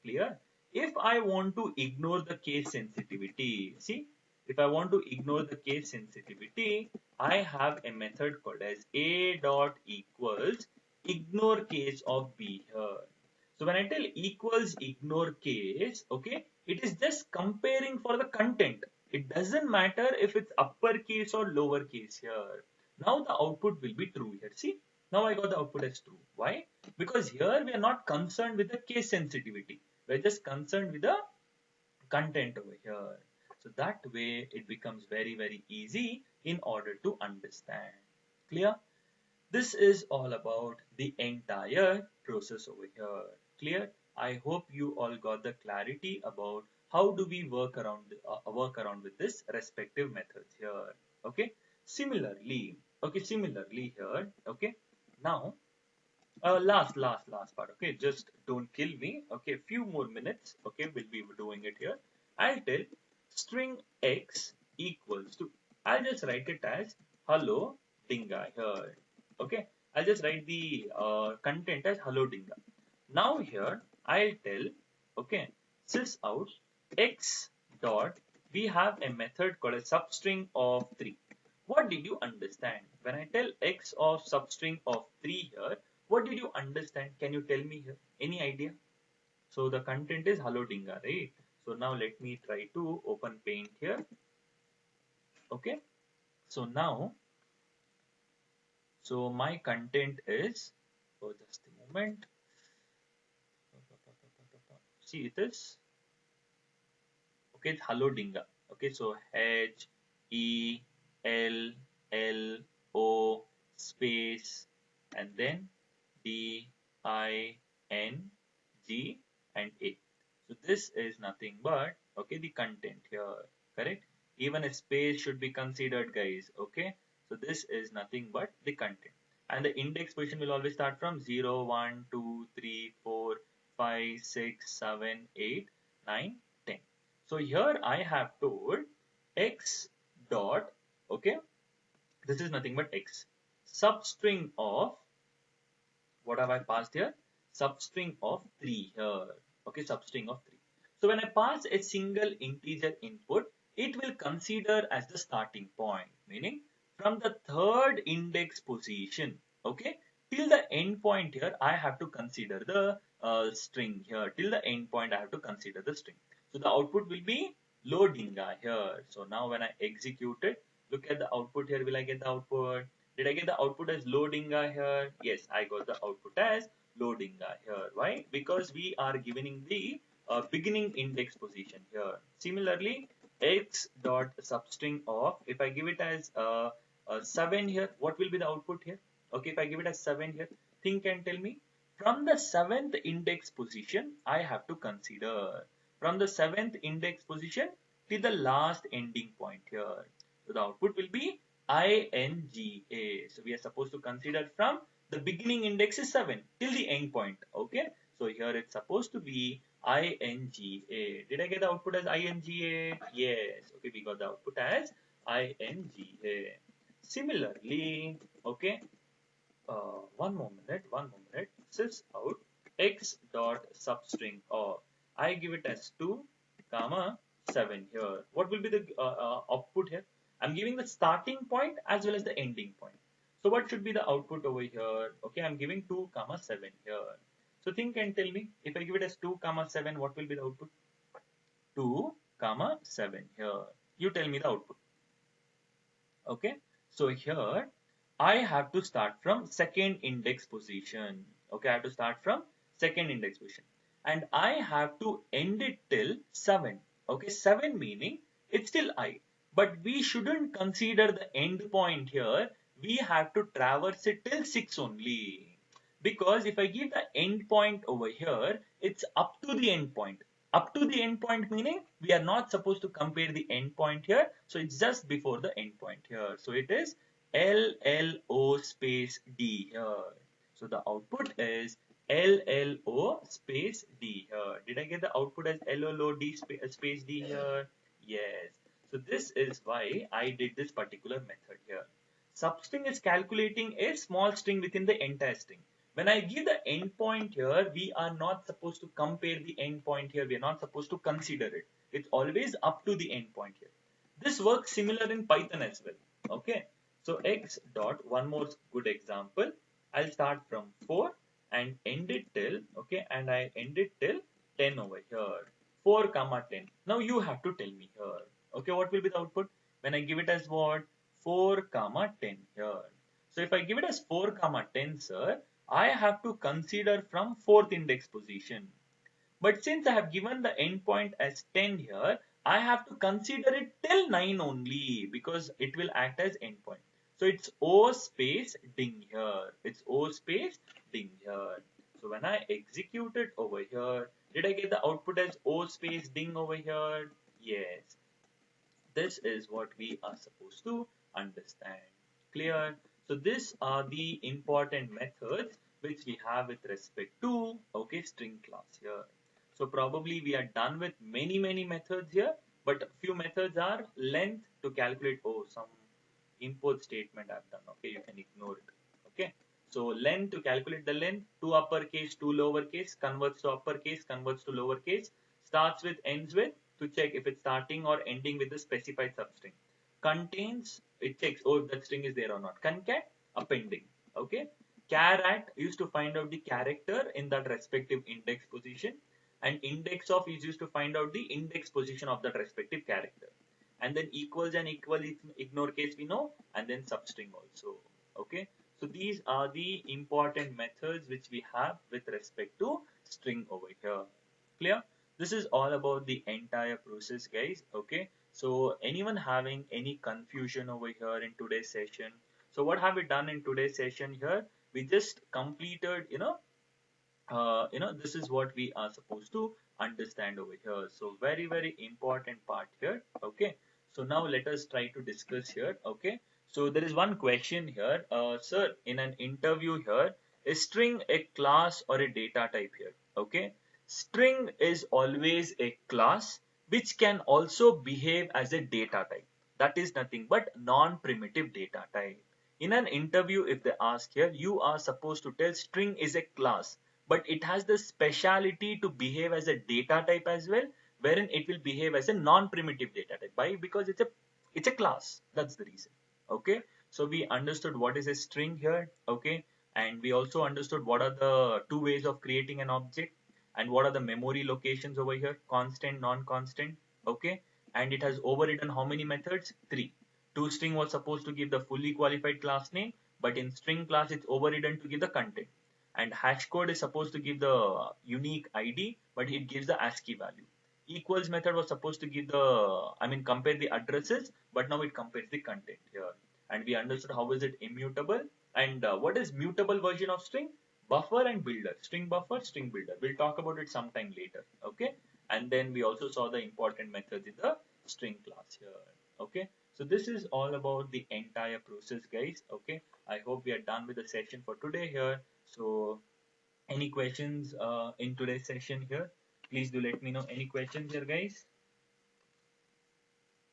Clear? If I want to ignore the case sensitivity, see, if I want to ignore the case sensitivity, I have a method called as a dot equals ignore case of b here. So when I tell equals ignore case, okay, it is just comparing for the content. It doesn't matter if it's uppercase or lowercase here. Now the output will be true here. See, now I got the output as true. Why? Because here we are not concerned with the case sensitivity. We're just concerned with the content over here. So that way it becomes very, very easy in order to understand. Clear? This is all about the entire process over here. Clear? I hope you all got the clarity about how do we work around with this respective methods here. Okay. Similarly here. Okay. Now, last part. Okay. Just don't kill me. Okay. Few more minutes. Okay. We'll be doing it here. I'll tell string x equals to. I'll just write it as hello dinga here. Okay, I'll just write the content as hello dinga. Now here I'll tell, okay, sys out x dot, we have a method called a substring of 3. What did you understand? When I tell x of substring of 3 here, what did you understand? Can you tell me here? Any idea? So the content is hello dinga, right? So now let me try to open paint here. Okay, so now, so my content is, oh, just a moment. See, it is, okay, it's hello dinga. Okay, so H E L L O space and then D I N G and A. So this is nothing but, okay, the content here, correct? Even a space should be considered, guys. Okay, so this is nothing but the content, and the index position will always start from 0 1 2 3 4 5 6 7 8 9 10. So here I have told x dot, okay, this is nothing but x substring of, what have I passed here? Substring of 3 here. Okay, substring of 3. So when I pass a single integer input, it will consider as the starting point, meaning from the third index position, okay, till the end point here, I have to consider the string here. Till the end point, I have to consider the string. So the output will be loadinga here. So now when I execute it, look at the output here. Will I get the output? Did I get the output as loadinga here? Yes, I got the output as loadinga here. Why? Because we are giving the beginning index position here. Similarly, x dot substring of, if I give it as 7 here, what will be the output here? Okay, if I give it as 7 here, think and tell me. From the seventh index position, I have to consider from the seventh index position till the last ending point here. So the output will be INGA. So we are supposed to consider from the beginning index is 7 till the end point. Okay. So here it's supposed to be INGA. Did I get the output as INGA? Yes. Okay. We got the output as INGA. Similarly, okay, one more minute, sys out x dot substring or I give it as 2 comma 7 here. What will be the output here? I'm giving the starting point as well as the ending point. So what should be the output over here? Okay, I'm giving 2 comma 7 here. So think and tell me, if I give it as 2 comma 7, what will be the output? 2 comma 7 here. You tell me the output. Okay, so here I have to start from second index position. Okay, I have to start from second index position and I have to end it till 7. Okay, 7 meaning it's still I, but we shouldn't consider the end point here. We have to traverse it till 6 only, because if I give the end point over here, it's up to the end point. Up to the end point meaning we are not supposed to compare the end point here. So it's just before the end point here. So it is LLO space D here. So the output is LLO space D here. Did I get the output as LLO space D here? Yes. So this is why I did this particular method here. Substring is calculating a small string within the entire string. When I give the endpoint here, we are not supposed to compare the endpoint here. We are not supposed to consider it. It's always up to the endpoint here. This works similar in Python as well. Okay. So x dot, one more good example. I'll start from 4 and end it till, okay, and I end it till 10 over here. 4 comma 10. Now you have to tell me here. Okay, what will be the output? When I give it as what? 4 comma 10 here. So if I give it as 4 comma 10, sir, I have to consider from fourth index position. But since I have given the endpoint as 10 here, I have to consider it till 9 only, because it will act as endpoint. So it's O space ding here. It's O space ding here. So when I execute it over here, did I get the output as O space ding over here? Yes. This is what we are supposed to understand. Clear? So these are the important methods which we have with respect to, okay, string class here. So probably we are done with many methods here, but few methods are length to calculate, oh, some import statement I've done. Okay, you can ignore it. Okay. So length, to calculate the length, two uppercase, two lowercase, converts to uppercase, converts to lowercase, starts with, ends with, to check if it's starting or ending with the specified substring. Contains, it checks, oh, if that string is there or not. Concat, appending. Okay. Char at, used to find out the character in that respective index position. And index of is used to find out the index position of that respective character. And then equals and equal ignore case we know, and then substring also. Okay. So these are the important methods which we have with respect to string over here. Clear? This is all about the entire process, guys. Okay. So anyone having any confusion over here in today's session? So what have we done in today's session here? We just completed, this is what we are supposed to understand over here. So very important part here. Okay. So now let us try to discuss here. Okay. So there is one question here. Sir, in an interview here, is string a class or a data type here? Okay. String is always a class which can also behave as a data type. That is nothing but non-primitive data type. In an interview, if they ask here, you are supposed to tell string is a class, but it has the speciality to behave as a data type as well, wherein it will behave as a non-primitive data type. Why? Because it's a class. That's the reason. Okay. So we understood what is a string here. Okay. And we also understood what are the two ways of creating an object and what are the memory locations over here, constant, non-constant. Okay. And it has overridden how many methods? 3. ToString was supposed to give the fully qualified class name, but in string class it's overridden to give the content. And hash code is supposed to give the unique ID, but it gives the ASCII value. Equals method was supposed to give compare the addresses, but now it compares the content here. And we understood how is it immutable, and what is mutable version of string? buffer and builder, string buffer, string builder. We'll talk about it sometime later. Okay. And then we also saw the important methods in the string class here. Okay. So this is all about the entire process, guys. Okay. I hope we are done with the session for today here. So any questions in today's session here? Please do let me know. Any questions here, guys?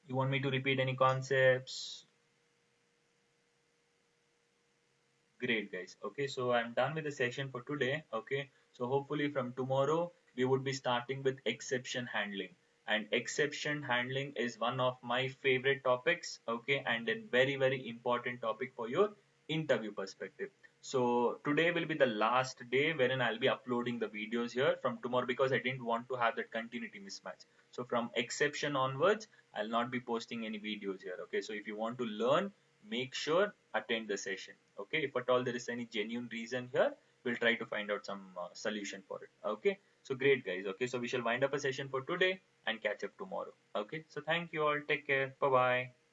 You want me to repeat any concepts? Great, guys. Okay, so I'm done with the session for today. Okay, so hopefully from tomorrow we would be starting with exception handling. And exception handling is one of my favorite topics. Okay, and a very, very important topic for your interview perspective. So today will be the last day wherein I'll be uploading the videos here from tomorrow because I didn't want to have that continuity mismatch. So from exception onwards, I'll not be posting any videos here. Okay, so if you want to learn, make sure attend the session. Okay, if at all there is any genuine reason here, we'll try to find out some solution for it. Okay, so great, guys. Okay, so we shall wind up a session for today and catch up tomorrow. Okay, so thank you all, take care, bye bye.